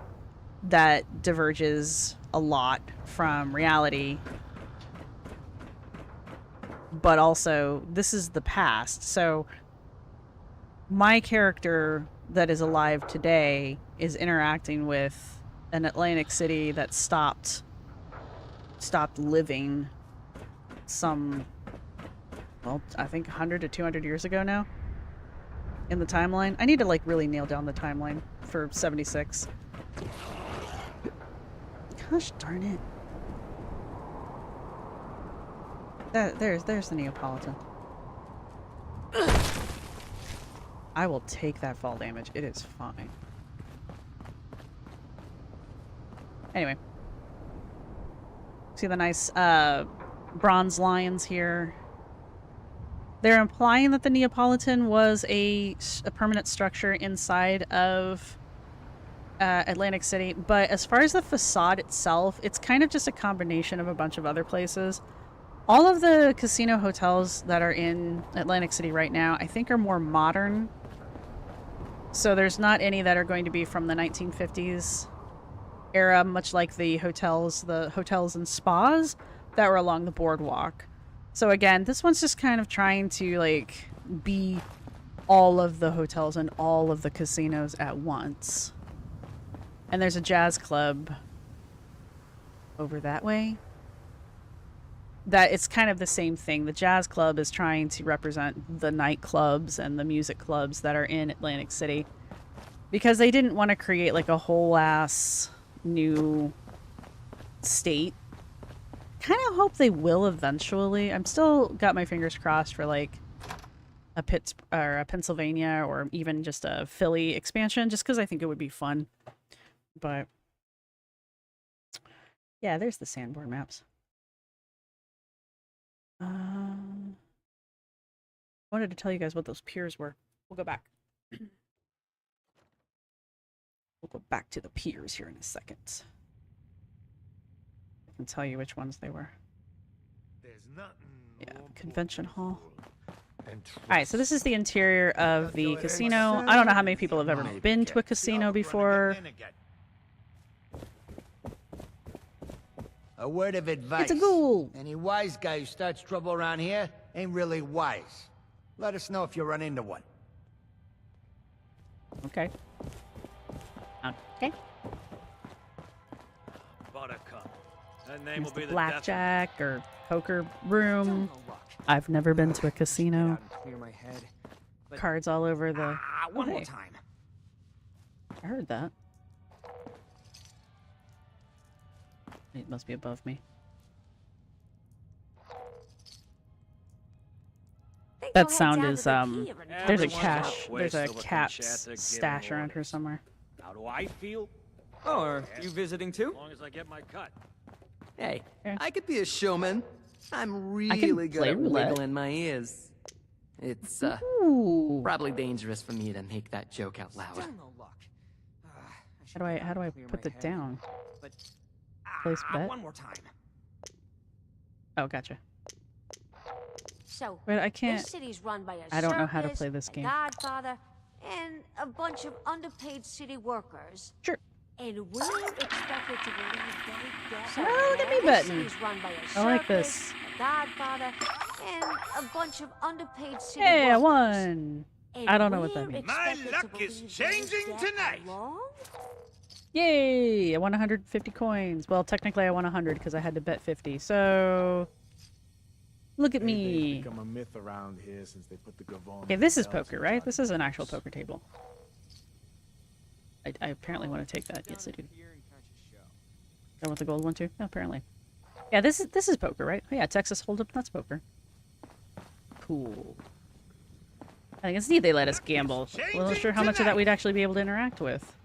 that diverges a lot from reality. But also, this is the past. So, my character that is alive today is interacting with an Atlantic City that stopped living some, well, I think 100 to 200 years ago now in the timeline. I need to, like, really nail down the timeline for 76. Gosh darn it. There's the Neapolitan. I will take that fall damage. It is fine. Anyway. See the nice bronze lions here. They're implying that the Neapolitan was a permanent structure inside of Atlantic City, but as far as the facade itself, it's kind of just a combination of a bunch of other places. All of the casino hotels that are in Atlantic City right now, I think, are more modern. So there's not any that are going to be from the 1950s era, much like the hotels and spas that were along the boardwalk. So again, this one's just kind of trying to, like, be all of the hotels and all of the casinos at once. And there's a jazz club over that way. That it's kind of the same thing. The jazz club is trying to represent the nightclubs and the music clubs that are in Atlantic City. Because they didn't want to create, like, a whole ass new state. Kind of hope they will eventually. I'm still got my fingers crossed for, like, a Pennsylvania or even just a Philly expansion, just because I think it would be fun. But yeah, there's the Sanborn maps. I wanted to tell you guys what those piers were. We'll go back. We'll go back to the piers here in a second. I can tell you which ones they were. Yeah, convention hall. Alright, so this is the interior of the casino. I don't know how many people have ever been to a casino before. A word of advice. It's a ghoul. Any wise guy who starts trouble around here ain't really wise. Let us know if you run into one. Okay. Okay. Buttercup. That name There's will be the the blackjack or poker room. I've never been to a casino. Clear my head. Cards all over the... One more hey. time. I heard that. It must be above me. That sound is, there's a cash, there's a cat's stash around here somewhere. How do I feel? Oh, are you visiting too? As long as I get my cut. Hey, Yeah. I could be a showman. I'm I can really good play at roulette. wiggling my ears. It's, Ooh. probably dangerous for me to make that joke out loud. Still no luck. How do I Clear put my it head. down? But Place bet? one more time. Oh, gotcha. So, Wait, I can't... this city's run by a I don't know how to circus, play this a game. godfather, and a bunch of underpaid city workers. Sure. And we're expected to believe they get Oh, look at me this betting. city's run by a I like circus, this. a godfather, and a bunch of underpaid city Hey, I workers. won! And I don't know what that we're means. My expected luck to is believe changing they get tonight. along? Yay! I won 150 coins. Well, technically I won 100 because I had to bet 50. So... Look at They've me. become a myth around here since they put the Gavon. Okay, this is poker, right? This is an actual poker table. I apparently want to take that. Yes, I do. I want the gold one too? No, apparently. Yeah, this is poker, right? Oh, yeah, Texas Hold'em, that's poker. Cool. I think it's neat they let us gamble. Well, not sure how much of that we'd actually be able to interact with.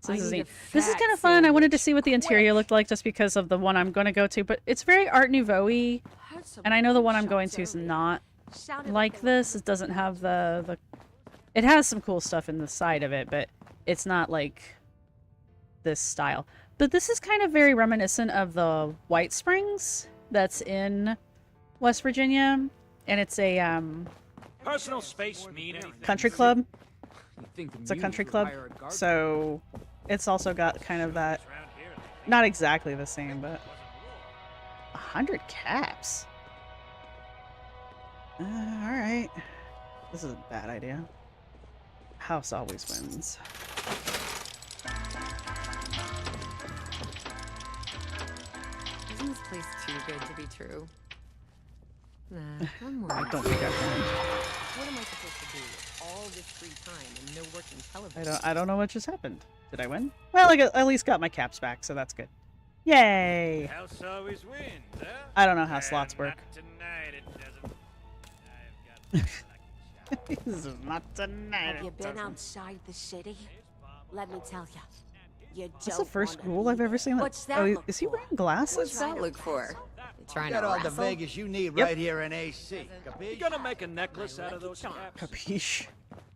So this is neat. This is kind of fun. I wanted to see what the interior looked like just because of the one I'm going to go to, but it's very Art Nouveau-y, and I know the one I'm going to is not like this. It doesn't have the... It has some cool stuff in the side of it, but it's not like this style. But this is kind of very reminiscent of the White Springs that's in West Virginia, and it's a Personal space mean anything? country club. Think the It's a mules country would club, hire a gardener. so it's also got kind of that, not exactly the same, but 100 caps. All right, this is a bad idea. House always wins. Isn't this place too good to be true? Nah, I'm more. I don't think I've won. What am I supposed to do with all this free time and no working television? I don't know what just happened. Did I win? Well, I at least got my caps back, so that's good. Yay! House always wins, huh? I don't know how slots work. Not tonight, it doesn't. I've got This is not tonight. Have you been outside the city? Let me tell you. You That's the don't first wanna ghoul I've leave ever it. seen. What's that Oh, look is he for? wearing glasses? What's that look for? You trying Got to all the wrestle? Vegas you need Yep. right here in AC. You Capiche? gonna make a necklace out of those caps? Capiche.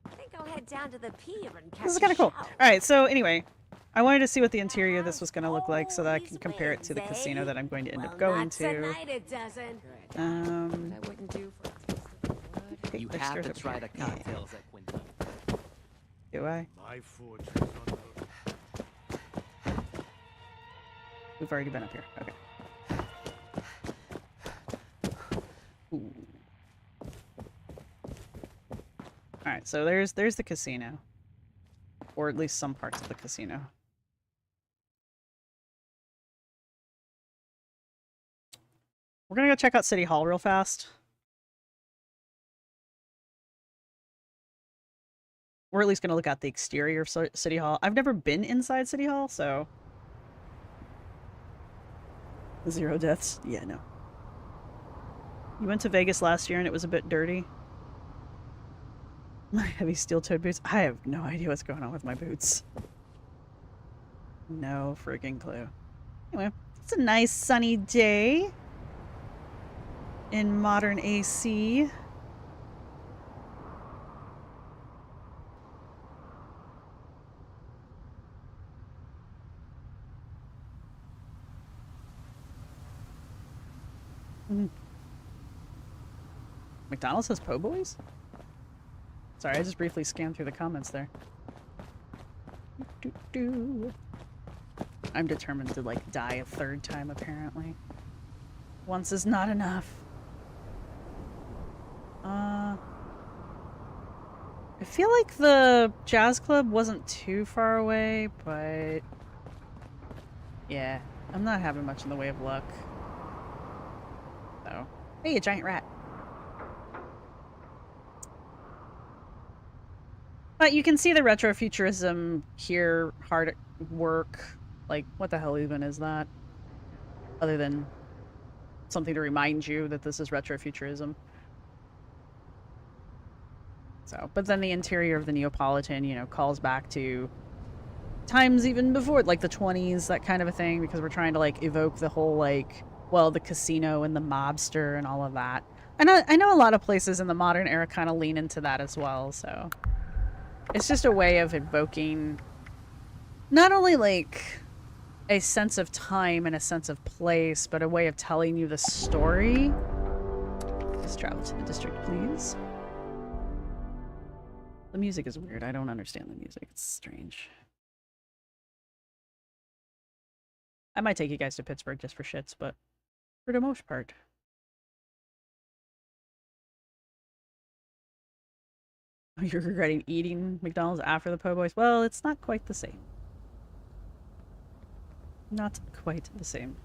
I think I'll head down to the pier and catch This is a kind of cool. shower. All right, so anyway, I wanted to see what the interior of this was going to look like so that I can compare it to the casino that I'm going to end up going Not to. tonight it doesn't. I wouldn't do for a taste of blood. Okay, You there's have stairs to up try here. the cocktails at Quinton. Do I? My fortune's on the... We've already been up here. Okay. Ooh. All right, so there's the casino, or at least some parts of the casino. We're gonna go check out City Hall real fast. We're at least gonna look at the exterior of City Hall. I've never been inside City Hall, so 0 deaths. Yeah, no. You went to Vegas last year and it was a bit dirty. My heavy steel-toed boots. I have no idea what's going on with my boots. No freaking clue. Anyway, it's a nice sunny day in modern AC. McDonald's has po' boys? Sorry, I just briefly scanned through the comments there. I'm determined to, like, die a third time, apparently. Once is not enough. I feel like the jazz club wasn't too far away, but... yeah, I'm not having much in the way of luck. So... hey, a giant rat. But you can see the retrofuturism here, hard at work. Like, what the hell even is that? Other than something to remind you that this is retrofuturism. So, but then the interior of the Neapolitan, you know, calls back to times even before, like the 20s, that kind of a thing, because we're trying to, like, evoke the whole, like, well, the casino and the mobster and all of that. And I know a lot of places in the modern era kind of lean into that as well, so... it's just a way of evoking not only, like, a sense of time and a sense of place, but a way of telling you the story. Let's travel to the district, please. The music is weird. I don't understand the music. It's strange. I might take you guys to Pittsburgh just for shits, but for the most part. You're regretting eating McDonald's after the po' boys? Well, it's not quite the same. Not quite the same.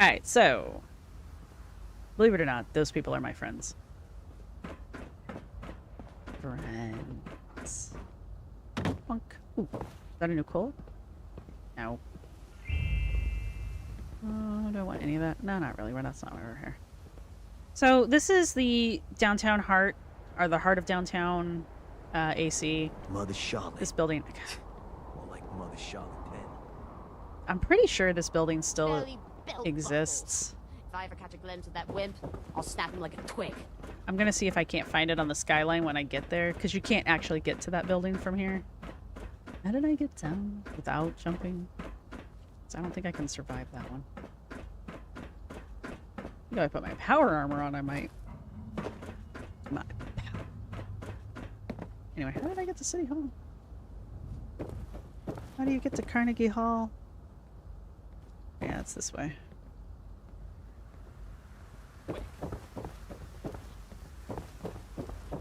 Alright, so believe it or not, those people are my friends. Friends. Bonk. Ooh, is that a new coal? No. Do I want any of that? No, not really. That's not why we're here. So this is the downtown heart, or the heart of downtown AC. Mother Charlotte. This building. More like Mother Charlotte 10. I'm pretty sure this building still exists. If I ever catch a glimpse of that wimp, I'll snap him like a twig. I'm gonna see if I can't find it on the skyline when I get there, because you can't actually get to that building from here. How did I get down without jumping? 'Cause I don't think I can survive that one. If I put my power armor on, I might. Anyway, how did I get to City Hall? How do you get to Carnegie Hall? Yeah, it's this way.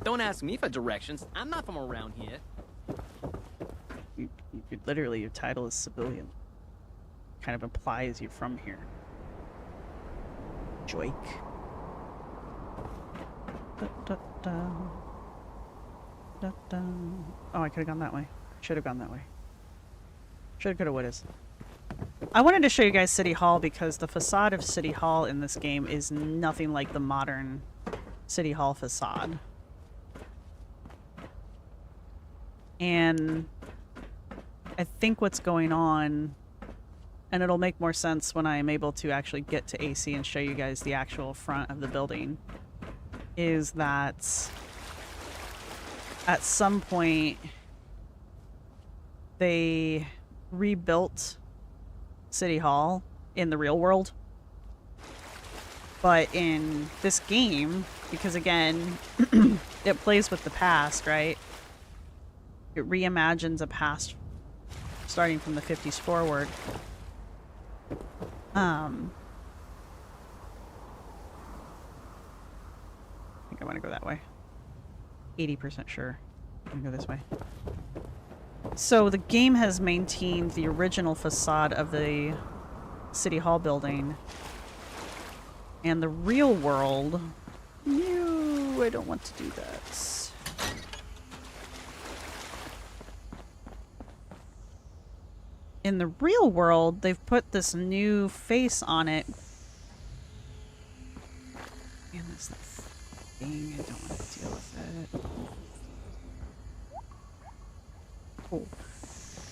Don't ask me for directions. I'm not from around here. Literally, your title is civilian. Kind of implies you're from here. Joik. Da, da, da. Da, da. Oh, I could have gone that way. Should have gone that way. Shoulda, coulda, wouldas. I wanted to show you guys City Hall because the facade of City Hall in this game is nothing like the modern City Hall facade. And I think what's going on, and it'll make more sense when I'm able to actually get to AC and show you guys the actual front of the building, is that at some point they rebuilt City Hall in the real world. But in this game, because again, it plays with the past, right? It reimagines a past starting from the 50s forward. I think I want to go that way. 80% sure. I'm gonna go this way. So the game has maintained the original facade of the City Hall building. And the real world... No, I don't want to do that. In the real world, they've put this new face on it. Man, this thing, I don't want to deal with it. Cool.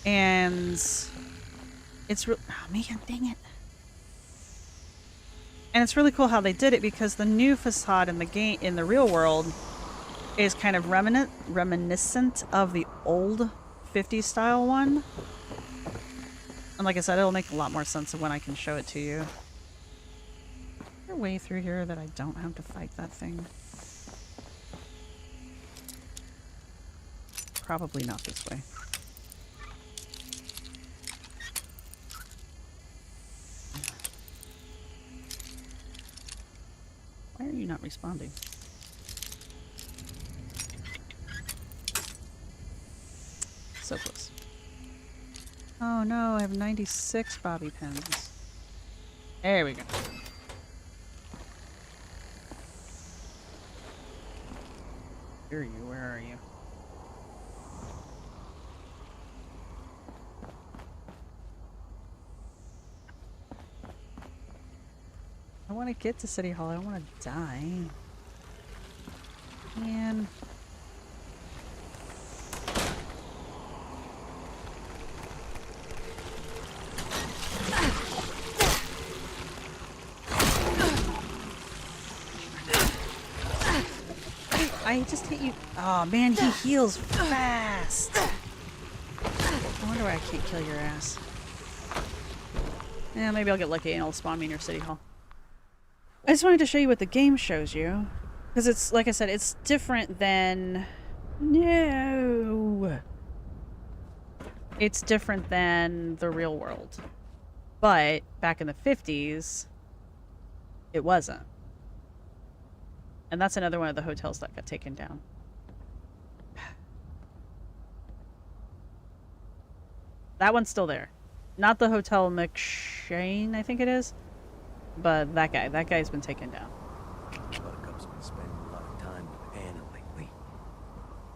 And it's oh man, dang it. And it's really cool how they did it, because the new facade in the game, in the real world, is kind of reminiscent of the old 50s style one. And like I said, it'll make a lot more sense when I can show it to you. Is there a way through here that I don't have to fight that thing? Probably not this way. Why are you not responding? So close. Oh no, I have 96 bobby pins. There we go. Here you, where are you? I want to get to City Hall. I don't want to die. Man. I just hit you. Oh man, he heals fast. I wonder why I can't kill your ass. Yeah, maybe I'll get lucky and it'll spawn me in your City Hall. I just wanted to show you what the game shows you. Because it's, like I said, it's different than... No! It's different than the real world. But, back in the 50s, it wasn't. And that's another one of the hotels that got taken down. That one's still there. Not the Hotel McShane, I think it is. But that guy's been taken down. Buttercup's been spending a lot of time with Anna lately.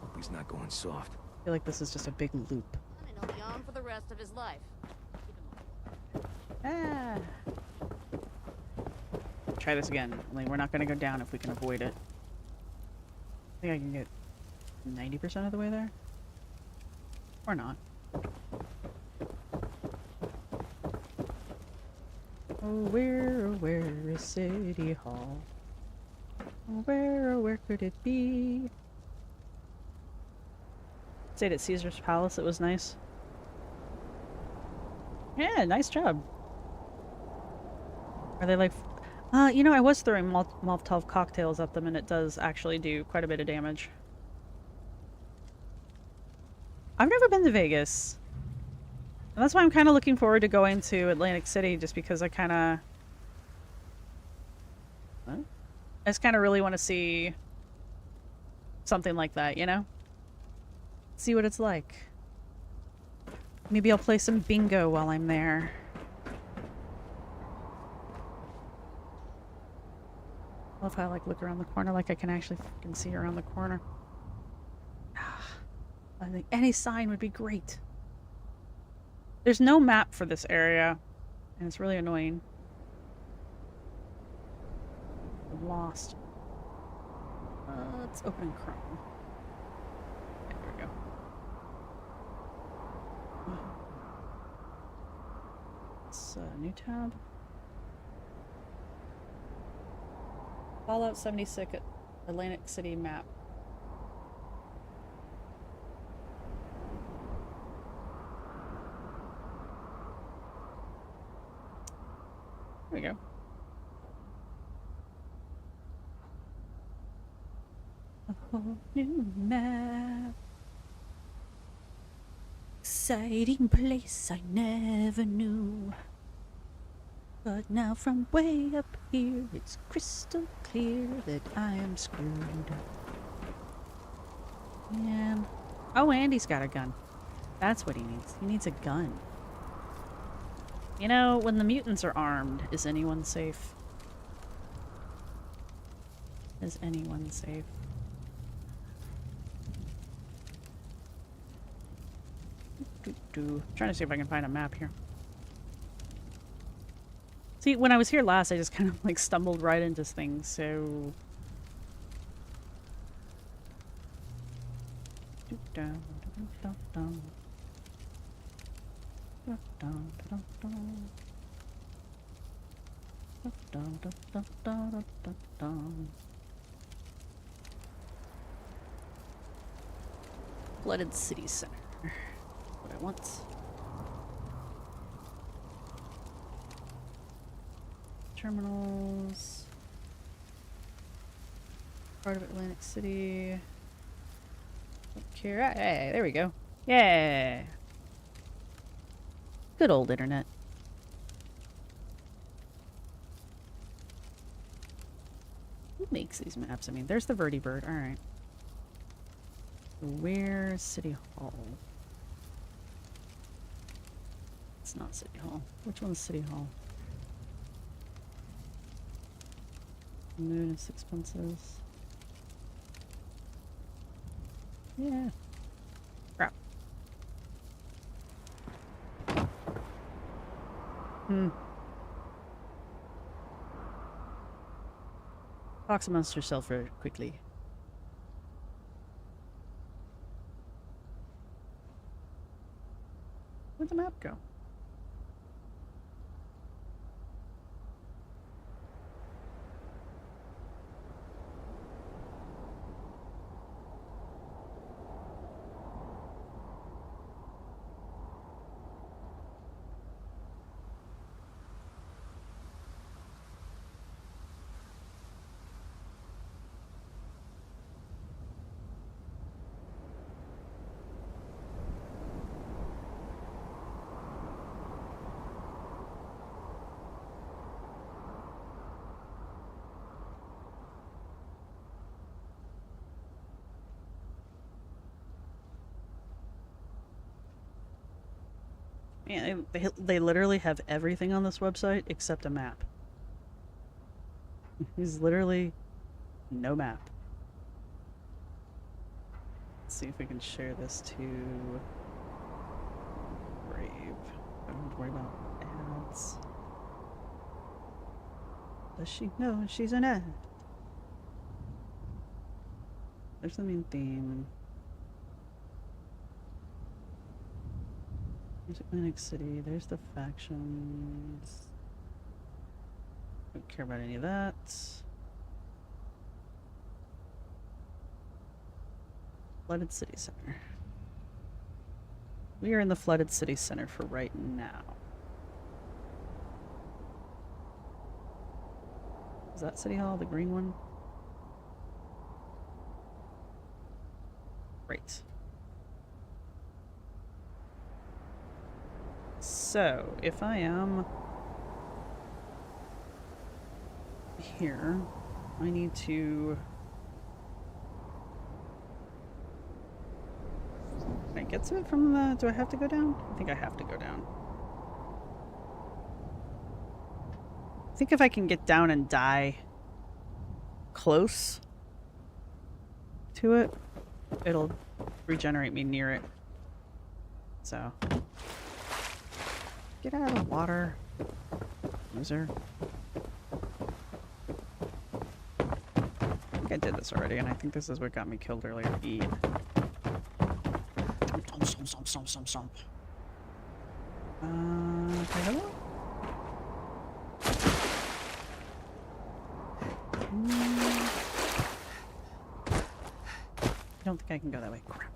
Hope he's not going soft. I feel like this is just a big loop. And he'll be on for the rest of his life. Ah. Try this again. Only we're not going to go down if we can avoid it. I think I can get 90% of the way there. Or not. Oh, where is City Hall? Oh, where could it be? Stayed at Caesar's Palace, it was nice. Yeah, nice job. Are they like... you know, I was throwing Molotov cocktails at them and it does actually do quite a bit of damage. I've never been to Vegas. And that's why I'm kind of looking forward to going to Atlantic City, just because I kind of... I just kind of really want to see something like that, you know? See what it's like. Maybe I'll play some bingo while I'm there. I love how I like look around the corner like I can actually fucking see around the corner. I think any sign would be great. There's no map for this area, and it's really annoying. I'm lost. Let's open Chrome. Okay, there we go. It's a new tab. Fallout 76 at Atlantic City map. There we go. A whole new map. Exciting place I never knew. But now from way up here, it's crystal clear that I am screwed. Man. Oh, Andy's got a gun. That's what he needs. He needs a gun. You know, when the mutants are armed, is anyone safe? Is anyone safe? Trying to see if I can find a map here. See, when I was here last, I just kind of like stumbled right into things, so... Flooded City Center. What I want. Terminals. Part of Atlantic City. Okay, hey, there we go. Yeah. Good old internet. Who makes these maps? I mean, there's the vertibird. Alright. Where's City Hall? It's not City Hall. Which one's City Hall? Moon and sixpences. Yeah. Crap. Box amongst yourself very quickly. Where'd the map go? Man, they literally have everything on this website except a map. He's literally no map. Let's see if we can share this to Brave. I don't have to worry about ads. Does she? No, she's an ad. There's the main theme. There's Atlantic City. There's the factions. Don't care about any of that. Flooded City Center. We are in the Flooded City Center for right now. Is that City Hall, the green one? Great. So, if I am here, I need to... Can I get to it from the... Do I have to go down? I think I have to go down. I think if I can get down and die close to it, it'll regenerate me near it. So... Get out of the water, loser. I think I did this already, and I think this is what got me killed earlier. E. Stomp. Okay, hello? I don't think I can go that way. Crap.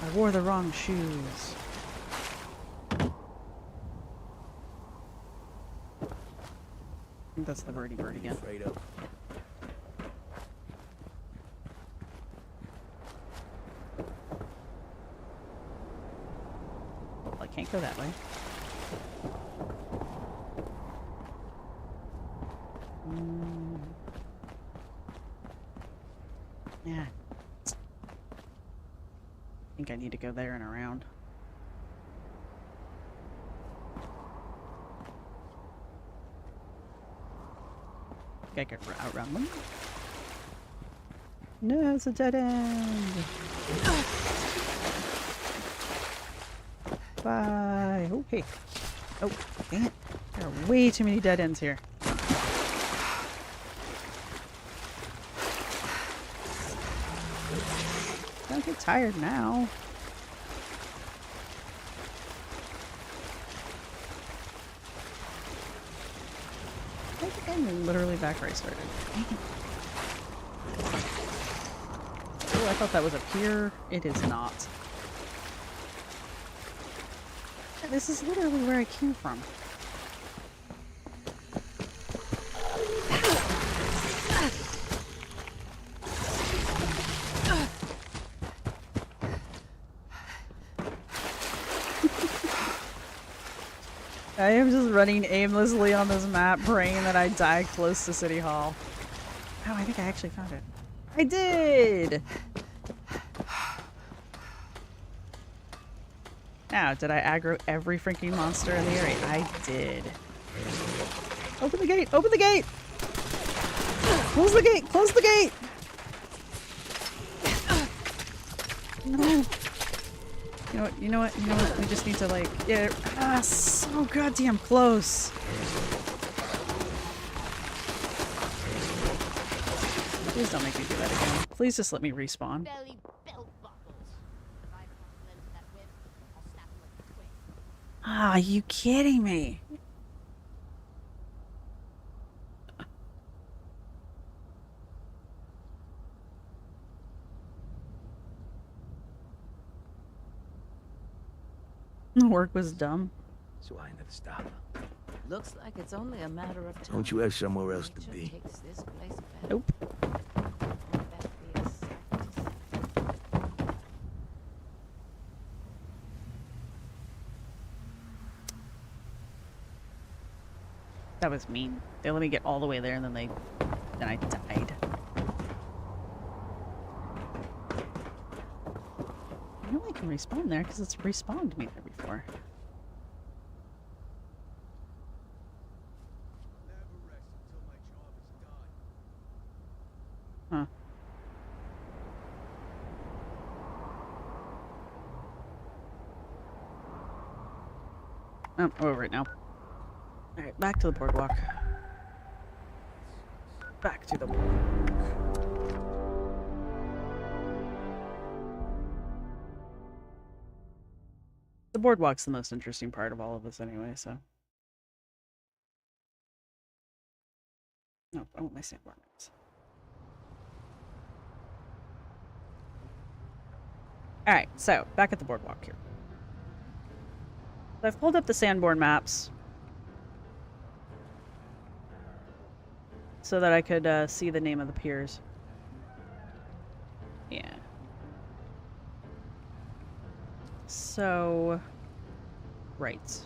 I wore the wrong shoes. I think that's the birdie bird again. Well, I can't go that way. Yeah. I think I need to go there and around. I think I could outrun them. No, it's a dead end. Bye. Oh, hey. Oh, dang it. There are way too many dead ends here. Don't get tired now. I think I'm literally back where I started. Oh, I thought that was up here. It is not. This is literally where I came from. I am just running aimlessly on this map, praying that I die close to City Hall. Oh, I think I actually found it. I did! Now, did I aggro every freaking monster in the area? I did. Open the gate! Open the gate! Close the gate! Close the gate! No. You know what? You know what? You know what? We just need to like get it. So goddamn close. Please don't make me do that again. Please just let me respawn. Ah, you kidding me? Work was dumb. So I ended up stopping. Looks like it's only a matter of time. Don't you have somewhere else to be? Takes this place back. Nope. That was mean. They let me get all the way there and then I died. I know I can respawn there because it's respawned me there before. Oh, over it now. Alright, back to the boardwalk. Back to the boardwalk. The boardwalk's the most interesting part of all of this anyway, so. No, I want my sandboard maps. Alright, so back at the boardwalk here. So I've pulled up the Sanborn maps so that I could see the name of the piers. Yeah. So, right.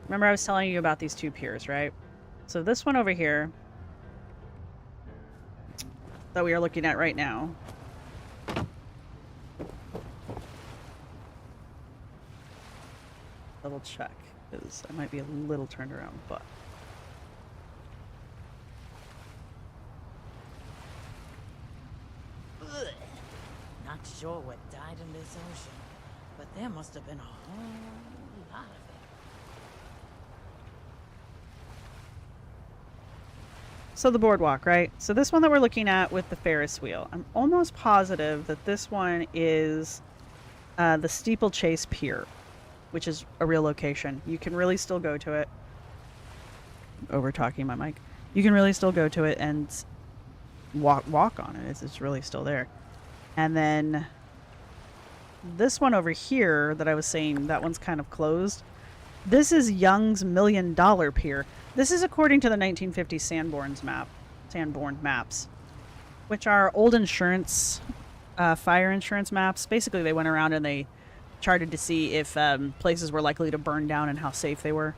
Remember I was telling you about these two piers, right? So this one over here that we are looking at right now. Double check, because I might be a little turned around, but. Ugh. Not sure what died in this ocean, but there must have been a whole lot of it. So the boardwalk, right? So this one that we're looking at with the Ferris wheel, I'm almost positive that this one is the Steeplechase Pier, which is a real location. You can really still go to it. Over talking my mic. You can really still go to it and walk on it. It's really still there. And then this one over here that I was saying, that one's kind of closed. This is Young's $1 Million Pier. This is according to the 1950 Sanborn maps, which are old insurance, fire insurance maps. Basically, they went around and they charted to see if places were likely to burn down and how safe they were,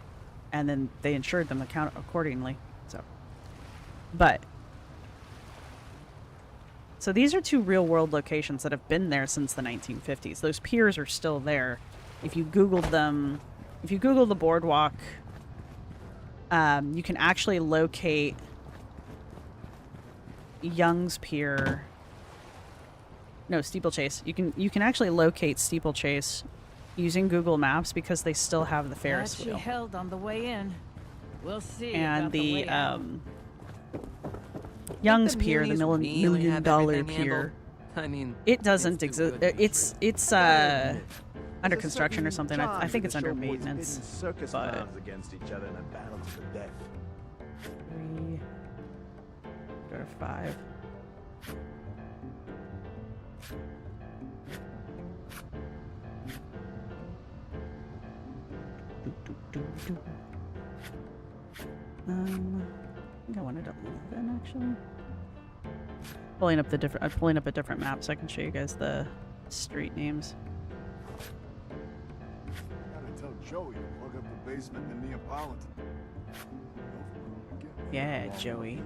and then they insured them accordingly. So these are two real-world locations that have been there since the 1950s. Those piers are still there. If you Googled them, if you Google the boardwalk, you can actually locate Young's Pier. No, Steeplechase. You can actually locate Steeplechase using Google Maps because they still have the Ferris wheel. She held on the way in. We'll see. And about the way out. Young's the Pier, the Munis $1 really Million have everything Pier. handled? I mean, It doesn't it's too exist. good to be It's under construction or something. I think it's under maintenance. Circus But clowns against each other in a battle to the death. 3, go to 5. I think I wanted 11 actually. Pulling up a different map so I can show you guys the street names. Gotta tell Joey to plug up the basement in the Neapolitan. Yeah, Joey.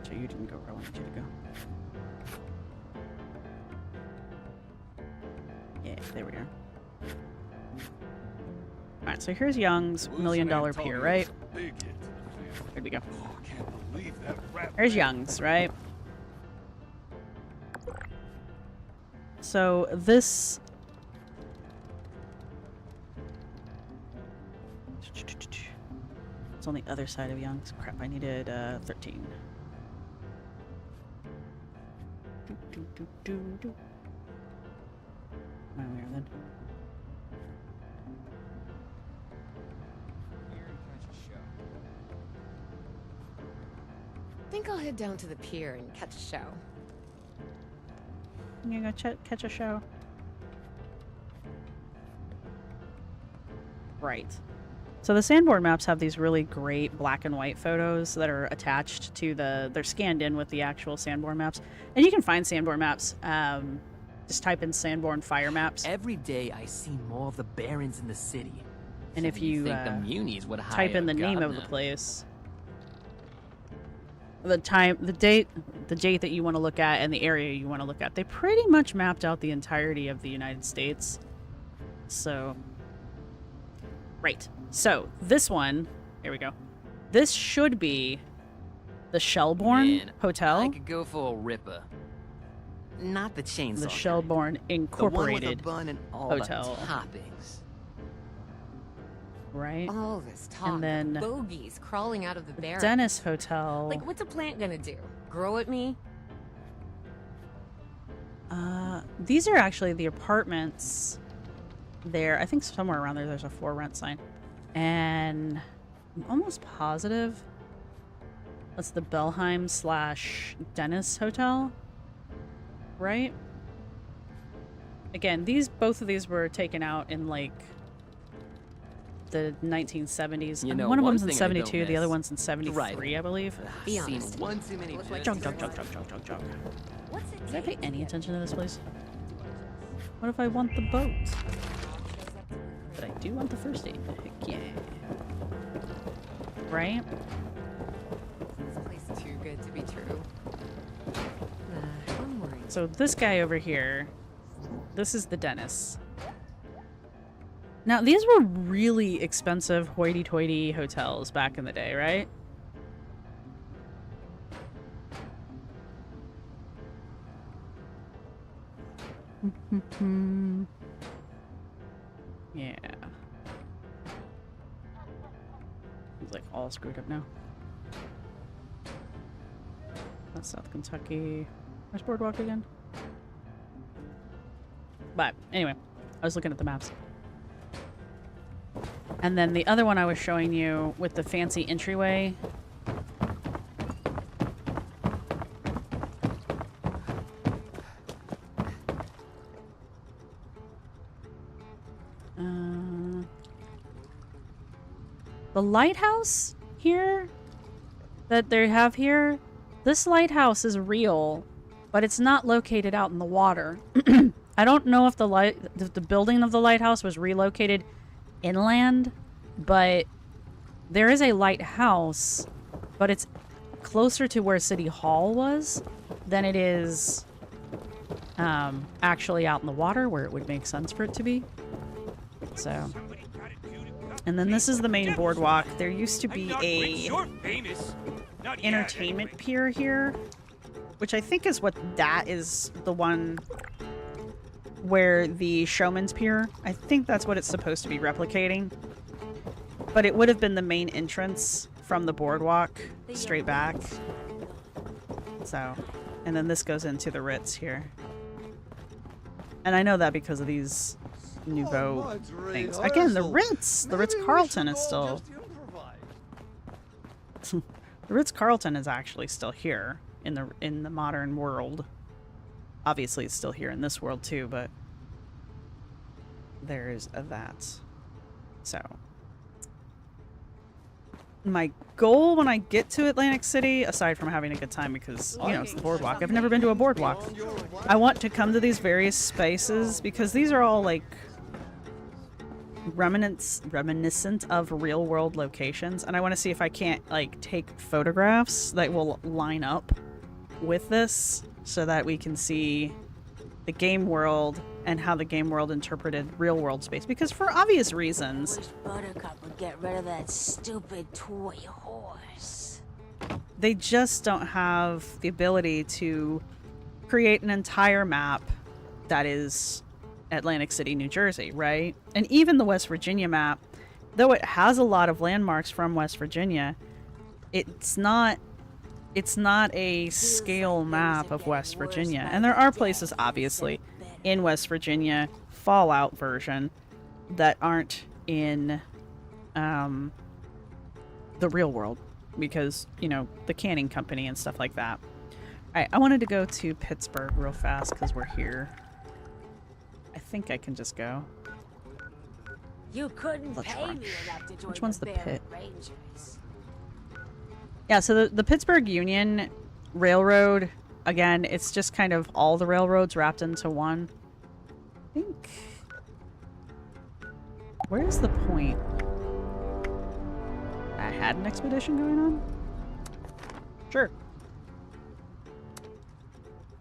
So you didn't go where I wanted you to go. Yeah, there we are. Alright, so here's Young's $1 Million Pier, right? There we go. There's Young's, right? So this... It's on the other side of Young's. Crap, I needed 13. Where then? I think I'll head down to the pier and catch a show. You gonna go catch a show? Right. So the Sanborn maps have these really great black and white photos that are attached to they're scanned in with the actual Sanborn maps. And you can find Sanborn maps. Just type in Sanborn fire maps. Every day I see more of the barons in the city. And if you think the Munis would type hire in the a name of the gardener? place, the time, the date that you want to look at, and the area you want to look at, they pretty much mapped out the entirety of the United States. So, right. So this one, here we go. This should be the Shelbourne Man, Hotel. I could go for a ripper. Not the chainsaw. The Shelbourne Incorporated the one with the bun and all Hotel. the toppings. Right? All this talk And then of bogies crawling out of the barrel. Dennis Hotel. Like, what's a plant gonna do? Grow at me? These are actually the apartments there. I think somewhere around there's a for rent sign. And I'm almost positive that's the Belheim / Dennis Hotel. Right? Again, both of these were taken out in like the 1970s. You And know, one of one them's in thing I don't 72, the miss. other one's in 73, Right. I believe. Be Seen honest. one too many. Look like Jog. Did I pay any attention to this place? What if I want the boat? But I do want the first aid. Heck yeah. Right? This place is too good to be true. I'm worried. So this guy over here, this is the Dennis. Now, these were really expensive hoity-toity hotels back in the day, right? Yeah. It's like all screwed up now. That's South Kentucky. Where's Boardwalk again? But anyway, I was looking at the maps. And then the other one I was showing you with the fancy entryway. The lighthouse here that they have here, this lighthouse is real, but it's not located out in the water. I don't know if the building of the lighthouse was relocated inland, but there is a lighthouse, but it's closer to where City Hall was than it is actually out in the water where it would make sense for it to be. So, and then this is the main boardwalk. There used to be a entertainment pier here, which I think is what that is, the one where the Showman's Pier. I think that's what it's supposed to be replicating. But it would have been the main entrance from the boardwalk straight back. So, and then this goes into the Ritz here. And I know that because of these Nouveau things. Again, the Ritz-Carlton is still... The Ritz-Carlton is actually still here in the modern world. Obviously, it's still here in this world too, but there's that. So, my goal when I get to Atlantic City, aside from having a good time because, you know, it's the boardwalk. I've never been to a boardwalk. I want to come to these various spaces because these are all like reminiscent of real world locations, and I want to see if I can't like take photographs that will line up with this so that we can see the game world and how the game world interpreted real world space, because for obvious reasons. Wish Buttercup would get rid of that stupid toy horse. They just don't have the ability to create an entire map that is Atlantic City, New Jersey, right? And even the West Virginia map, though it has a lot of landmarks from West Virginia, it's not a scale map of West Virginia. And there are places, obviously, in West Virginia, Fallout version, that aren't in the real world because, you know, the canning company and stuff like that. Alright, I wanted to go to Pittsburgh real fast because we're here. I think I can just go. You couldn't Let's pay rush. me enough to join Which one's the Barren pit? Rangers. Yeah, so the Pittsburgh Union Railroad, again, it's just kind of all the railroads wrapped into one. I think... Where's the point? I had an expedition going on? Sure.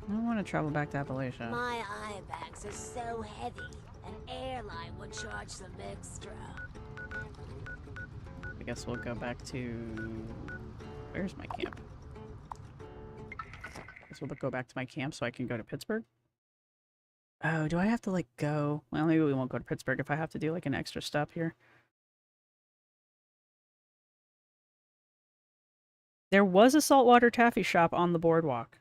I don't want to travel back to Appalachia. My eye bags are so heavy, an airline would charge some extra. I guess we'll go back to... Where's my camp? This will go back to my camp so I can go to Pittsburgh. Oh, do I have to, like, go? Well, maybe we won't go to Pittsburgh if I have to do, like, an extra stop here. There was a saltwater taffy shop on the boardwalk.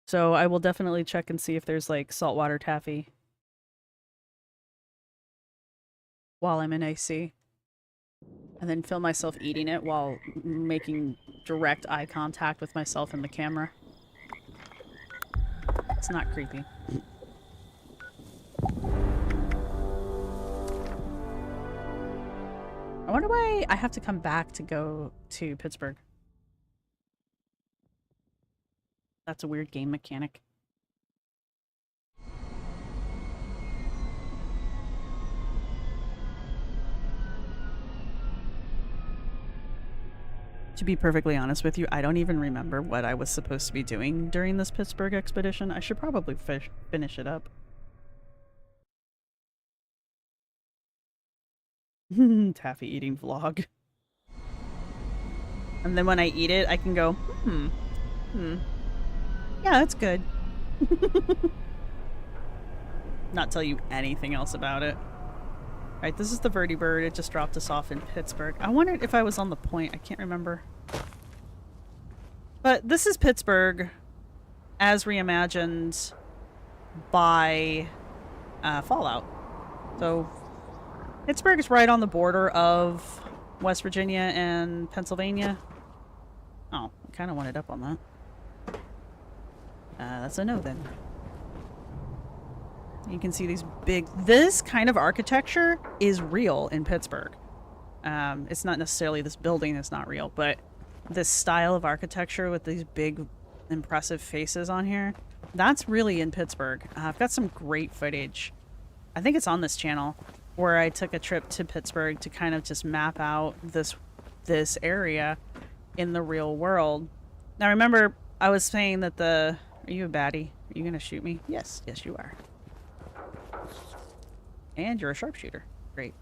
So I will definitely check and see if there's, like, saltwater taffy while I'm in AC. And then film myself eating it while making direct eye contact with myself and the camera. It's not creepy. I wonder why I have to come back to go to Pittsburgh. That's a weird game mechanic. To be perfectly honest with you, I don't even remember what I was supposed to be doing during this Pittsburgh expedition. I should probably finish it up. Taffy eating vlog. And then when I eat it, I can go, yeah, that's good. Not tell you anything else about it. Alright, this is the vertibird. It just dropped us off in Pittsburgh. I wondered if I was on the point. I can't remember. But this is Pittsburgh as reimagined by Fallout. So Pittsburgh is right on the border of West Virginia and Pennsylvania. Oh, I kind of wanted up on that. That's a no then. You can see these big... This kind of architecture is real in Pittsburgh. It's not necessarily this building is not real, but this style of architecture with these big, impressive faces on here, that's really in Pittsburgh. I've got some great footage. I think it's on this channel, where I took a trip to Pittsburgh to kind of just map out this area in the real world. Now remember, I was saying that the... Are you a baddie? Are you gonna shoot me? Yes. Yes, you are. And you're a sharpshooter. Great.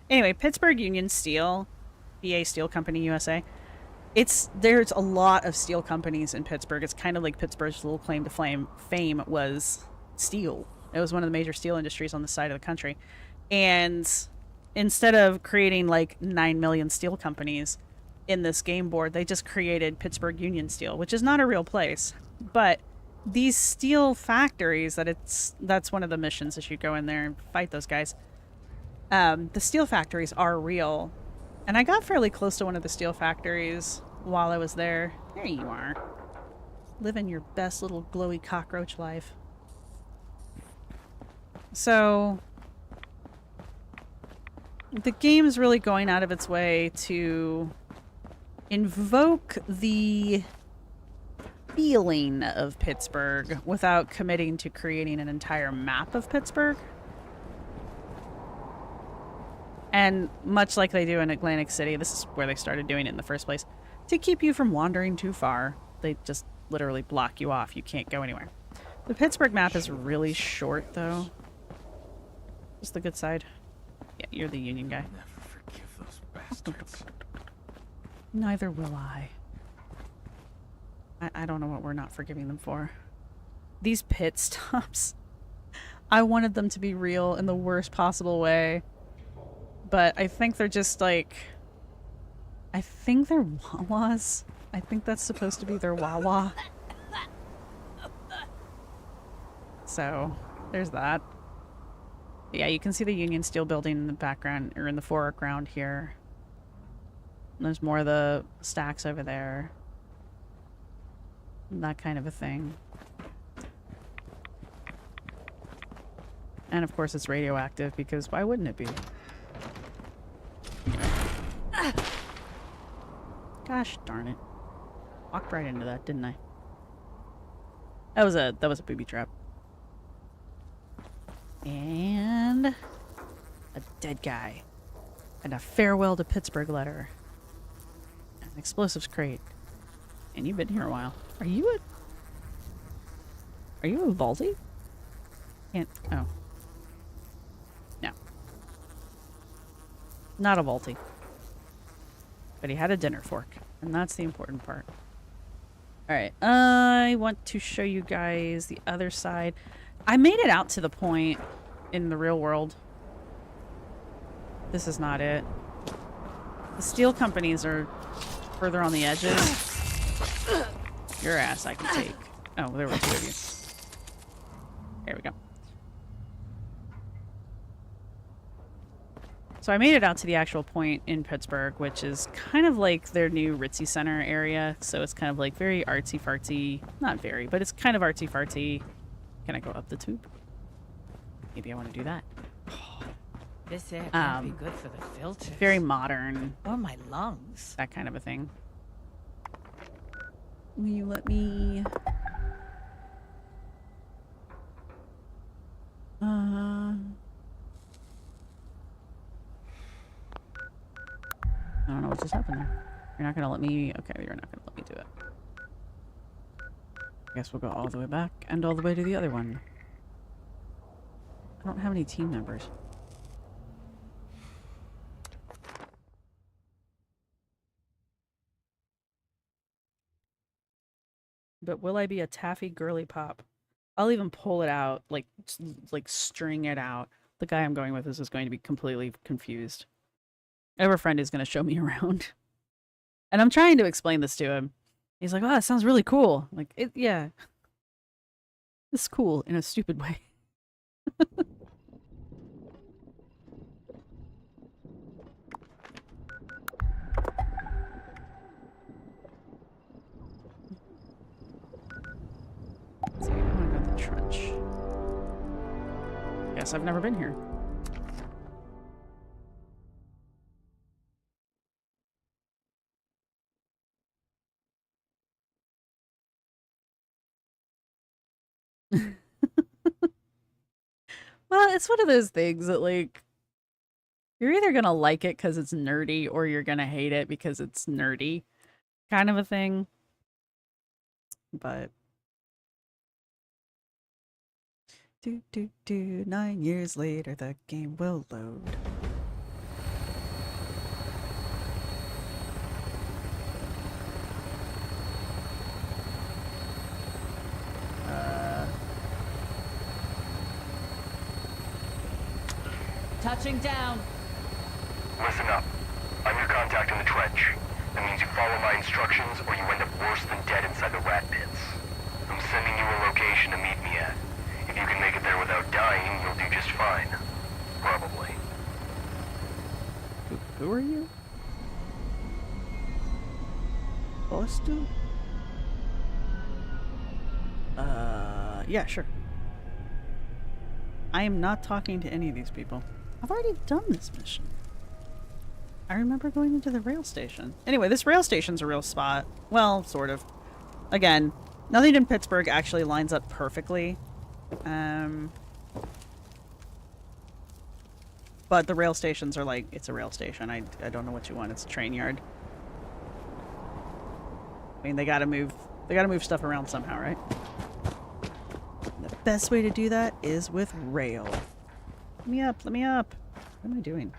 Anyway, Pittsburgh Union Steel, PA Steel Company USA. There's a lot of steel companies in Pittsburgh. It's kind of like Pittsburgh's little claim to fame was steel. It was one of the major steel industries on the side of the country. And instead of creating like 9 million steel companies in this game board, they just created Pittsburgh Union Steel, which is not a real place. But these steel factories, that's one of the missions, is you go in there and fight those guys. The steel factories are real. And I got fairly close to one of the steel factories while I was there. There you are. Living your best little glowy cockroach life. So the game is really going out of its way to invoke the feeling of Pittsburgh without committing to creating an entire map of Pittsburgh. And much like they do in Atlantic City, this is where they started doing it in the first place, to keep you from wandering too far. They just literally block you off. You can't go anywhere. The Pittsburgh map is really short, though. What's the good side? Yeah, you're the Union guy. Never forgive those bastards. Neither will I. I don't know what we're not forgiving them for. These pit stops. I wanted them to be real in the worst possible way. But I think they're just like... I think they're Wawas. I think that's supposed to be their Wawa. So, there's that. Yeah, you can see the Union Steel building in the background, or in the foreground here. And there's more of the stacks over there. That kind of a thing. And of course it's radioactive, because why wouldn't it be? Gosh darn it. Walked right into that, didn't I? That was a booby trap. And a dead guy. And a farewell to Pittsburgh letter. And an explosives crate. And you've been here a while. Are you a Vaulty? Can't... Oh. No. Not a Vaulty. But he had a dinner fork. And that's the important part. Alright, I want to show you guys the other side. I made it out to the point in the real world. This is not it. The steel companies are further on the edges. Your ass I can take. Oh, there were two of you. There we go. So I made it out to the actual point in Pittsburgh, which is kind of like their new Ritzy Center area. So it's kind of like very artsy-fartsy. Not very, but it's kind of artsy-fartsy. Can I go up the tube? Maybe I want to do that. This air can't be good for the filters. Very modern. Or my lungs. That kind of a thing. Will you let me... I don't know what just happened there. You're not gonna let me... Okay, you're not gonna let me do it. I guess we'll go all the way back and all the way to the other one. I don't have any team members. But will I be a taffy girly pop? I'll even pull it out, like string it out. The guy I'm going with is going to be completely confused. I have a friend who's going to show me around. And I'm trying to explain this to him. He's like, oh, that sounds really cool. I'm like, yeah. It's cool in a stupid way. So I want to go to the trench. Guess I've never been here. Well, it's one of those things that, like, you're either gonna like it because it's nerdy or you're gonna hate it because it's nerdy, kind of a thing. But 9 years later, the game will load. Touching down. Listen up. I'm your contact in the trench. That means you follow my instructions or you end up worse than dead inside the rat pits. I'm sending you a location to meet me at. If you can make it there without dying, you'll do just fine. Probably. Who are you? Boston? Yeah, sure. I am not talking to any of these people. I've already done this mission. I remember going into the rail station. Anyway, this rail station's a real spot. Well, sort of. Again, nothing in Pittsburgh actually lines up perfectly. But the rail stations are like, it's a rail station. I don't know what you want. It's a train yard. I mean, they gotta move stuff around somehow, right? The best way to do that is with rail. Let me up, let me up. What am I doing?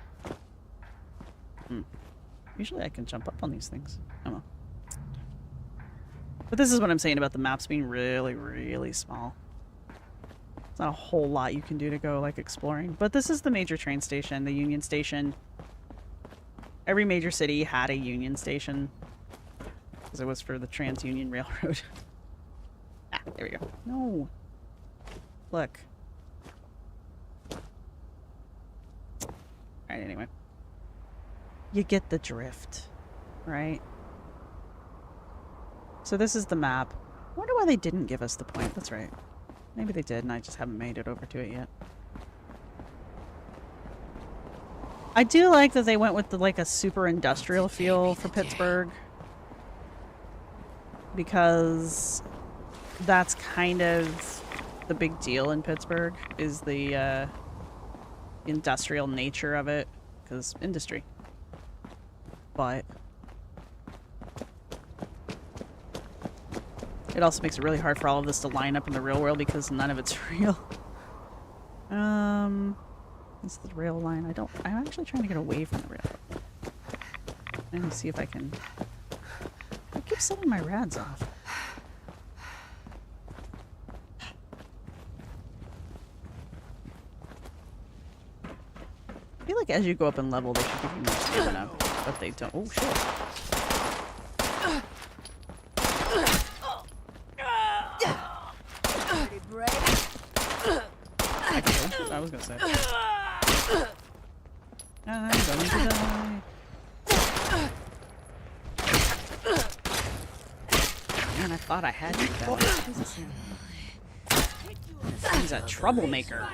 Usually I can jump up on these things. Oh well. But this is what I'm saying about the maps being really, really small. It's not a whole lot you can do to go, like, exploring. But this is the major train station, the Union Station. Every major city had a Union Station. Because it was for the Trans-Union Railroad. Ah, there we go. No. Look. Alright, anyway. You get the drift, right? So this is the map. I wonder why they didn't give us the point. That's right. Maybe they did and I just haven't made it over to it yet. I do like that they went with the, like, a super industrial feel for Pittsburgh. Because that's kind of the big deal in Pittsburgh, is the industrial nature of it. Because industry. But it also makes it really hard for all of this to line up in the real world because none of it's real. This is the rail line. I'm actually trying to get away from the rail. Let me see if I can... I keep setting my rads off. like as you go up in level, they should give you more stamina, but they don't. Oh shit! Pretty brave. I was gonna say. I'm going to die. Man, I thought I had you that way. Jesus. He's a troublemaker.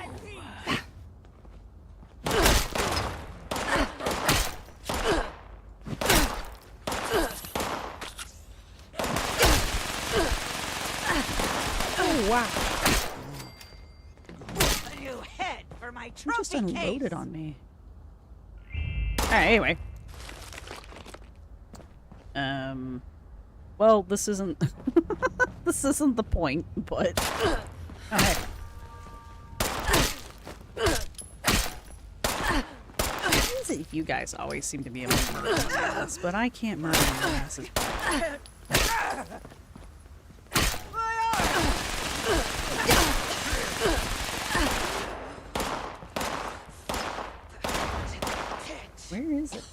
Oh wow! A new head for my You trophy just unloaded case. on me. Alright, anyway. Well, this isn't this isn't the point, but oh, heck. What is it if you guys always seem to be able to murder my ass, but I can't murder your asses back? Where is it?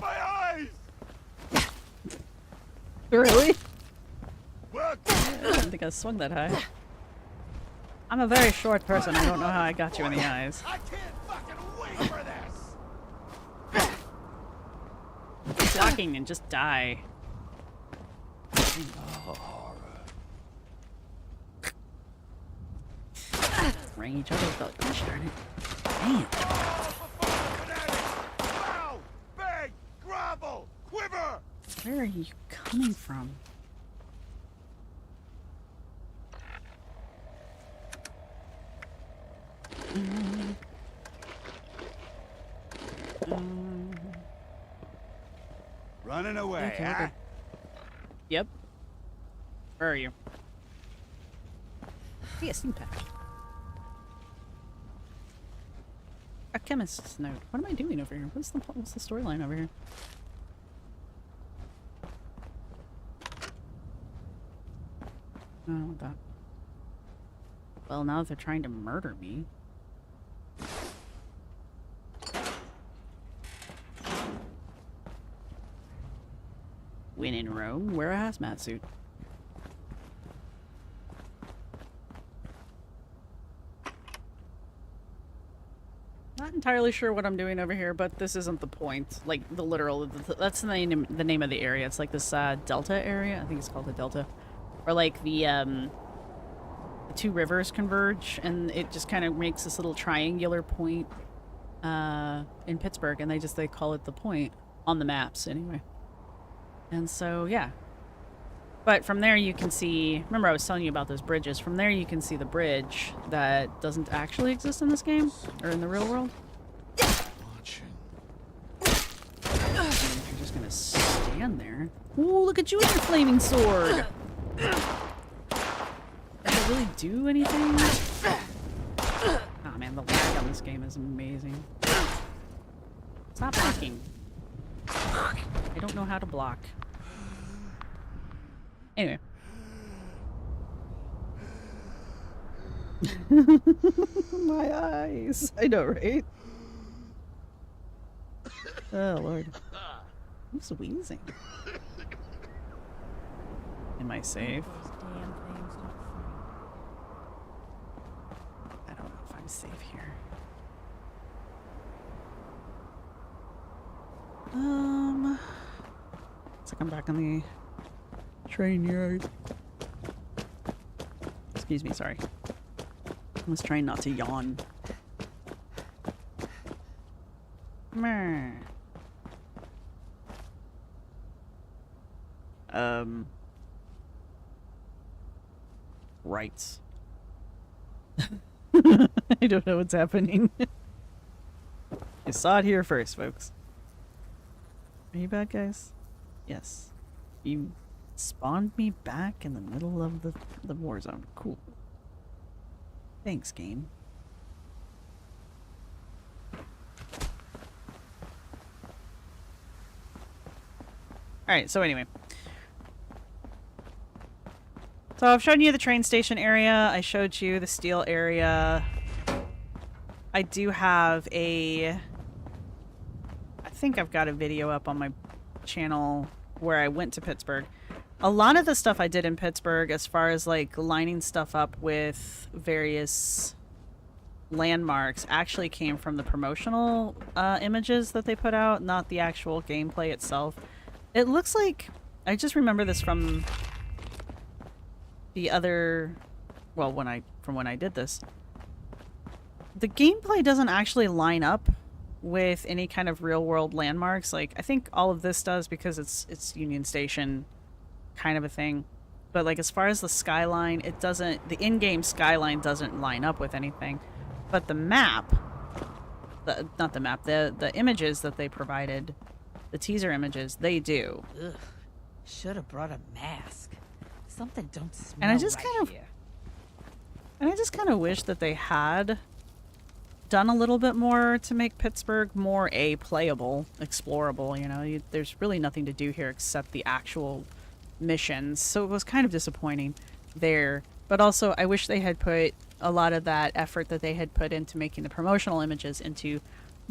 My eyes! Really? What? I didn't think I swung that high. I'm a very short person. I don't know how I got you in the eyes. I can't fucking wait for this! Keep blocking and just die. Ring each other's belt. Gosh darn it. Damn. Bow! Beg! Grovel! Quiver! Where are you coming from? Running away, Okay, huh? okay. Yep. Where are you? Hey, a steam pack. A chemist's note. What am I doing over here? What's the storyline over here? I don't want that. Well, now that they're trying to murder me. When in Rome, wear a hazmat suit. Not entirely sure what I'm doing over here, but this isn't the point. Like, the literal, that's the name of the area. It's like this, delta area. I think it's called the delta. Or like the two rivers converge, and it just kind of makes this little triangular point, in Pittsburgh, and they call it the point on the maps, anyway. And so, yeah. But from there you can see, remember I was telling you about those bridges, from there you can see the bridge that doesn't actually exist in this game, or in the real world. You're just gonna stand there. Ooh, look at you with your flaming sword! Does it really do anything? Oh man, the lag on this game is amazing. Stop blocking. I don't know how to block. Anyway. My eyes. I know, right? Oh, Lord. I'm squeezing. Am I safe? I don't know if I'm safe here. Looks like I'm back on the train yard. Excuse me, sorry. I was trying not to yawn. Meh. Right. I don't know what's happening. You saw it here first, folks. Are you bad guys? Yes. You spawned me back in the middle of the war zone. Cool. Thanks, game. Alright, so anyway. So I've shown you the train station area. I showed you the steel area. I do have a... I think I've got a video up on my channel where I went to Pittsburgh. A lot of the stuff I did in Pittsburgh, as far as like lining stuff up with various landmarks, actually came from the promotional images that they put out, not the actual gameplay itself. It looks like... I just remember this from the other... Well, from when I did this. The gameplay doesn't actually line up with any kind of real-world landmarks. Like, I think all of this does because it's Union Station kind of a thing. But, like, as far as the skyline, it doesn't... The in-game skyline doesn't line up with anything. But the map... not the map, the images that they provided, the teaser images, they do. Ugh. Should have brought a mask. Something don't smell And I just right kind of... here. And I just kind of wish that they had done a little bit more to make Pittsburgh more playable, explorable, you know. There's really nothing to do here except the actual missions. So it was kind of disappointing there. But also, I wish they had put a lot of that effort that they had put into making the promotional images into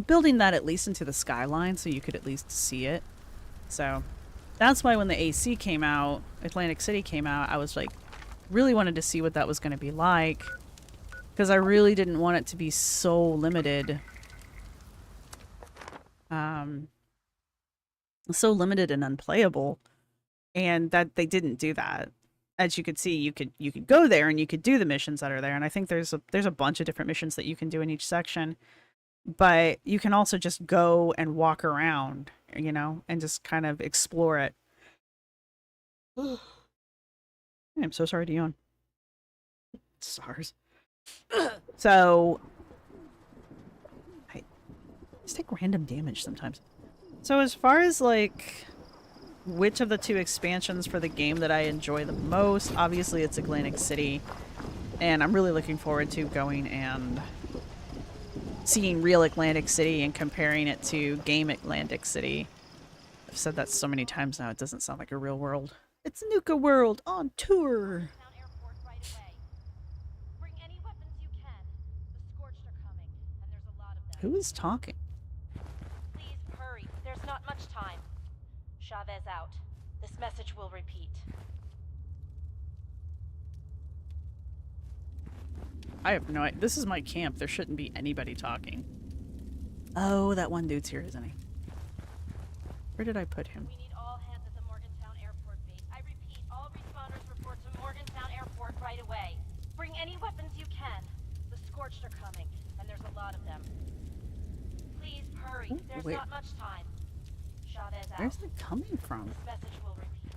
building that at least into the skyline so you could at least see it. So that's why when the AC came out, Atlantic City came out, I was like, really wanted to see what that was going to be like. Because I really didn't want it to be so limited. So limited and unplayable. And that they didn't do that. As you could see, you could go there and you could do the missions that are there. And I think there's a bunch of different missions that you can do in each section. But you can also just go and walk around, you know, and just kind of explore it. I'm so sorry to yawn. SARS. So, I just take random damage sometimes. So as far as like which of the two expansions for the game that I enjoy the most, obviously it's Atlantic City, and I'm really looking forward to going and seeing real Atlantic City and comparing it to game Atlantic City. I've said that so many times now it doesn't sound like a real world. It's Nuka World on tour. Who is talking? Please hurry. There's not much time. Chavez out. This message will repeat. I have no idea. This is my camp. There shouldn't be anybody talking. Oh, that one dude's here, isn't he? Where did I put him? We need all hands at the Morgantown Airport base. I repeat, all responders report to Morgantown Airport right away. Bring any weapons you can. The Scorched are coming, and there's a lot of them. Please hurry. Ooh, There's where? not much time. Chavez out. Where's that coming from? This message will repeat.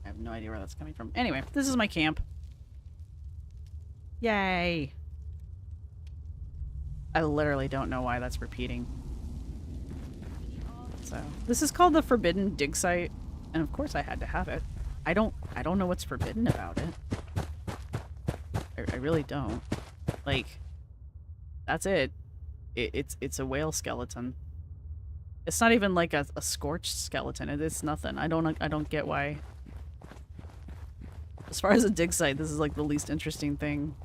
I have no idea where that's coming from. Anyway, this is my camp. Yay! I literally don't know why that's repeating. So, this is called the Forbidden Dig Site, and of course I had to have it. I don't know what's forbidden about it. I really don't. Like, that's it. It's a whale skeleton. It's not even like a scorched skeleton. It's nothing. I don't get why. As far as a dig site, this is like the least interesting thing.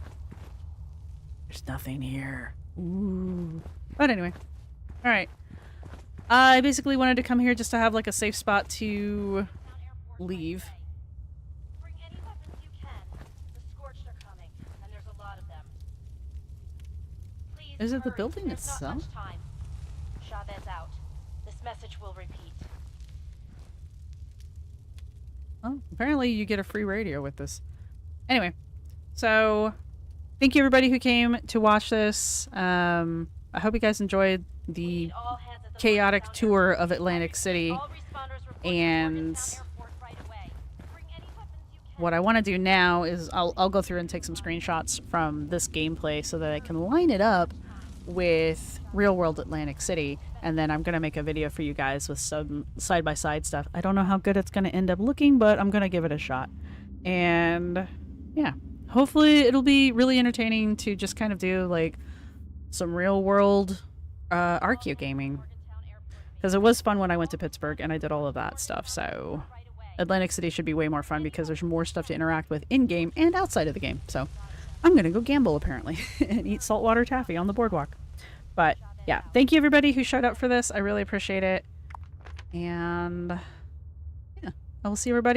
There's nothing here. Ooh. But anyway. Alright. I basically wanted to come here just to have like a safe spot to leave. Bring any weapons you can. The Scorched are coming, and there's a lot of them. Please Is it the hurry. building There's not itself? much time. Chavez out. This message will repeat. Oh, apparently you get a free radio with this. Anyway, so thank you everybody who came to watch this. I hope you guys enjoyed the chaotic tour of Atlantic City. And what I want to do now is I'll go through and take some screenshots from this gameplay so that I can line it up with real world Atlantic City, and then I'm gonna make a video for you guys with some side-by-side stuff. I don't know how good it's gonna end up looking, but I'm gonna give it a shot. And yeah, hopefully it'll be really entertaining to just kind of do like some real world RQ gaming, because it was fun when I went to Pittsburgh and I did all of that stuff. So Atlantic City should be way more fun because there's more stuff to interact with in-game and outside of the game. So I'm going to go gamble, apparently, and eat saltwater taffy on the boardwalk. But yeah, thank you everybody who showed up for this. I really appreciate it. And yeah, I will see everybody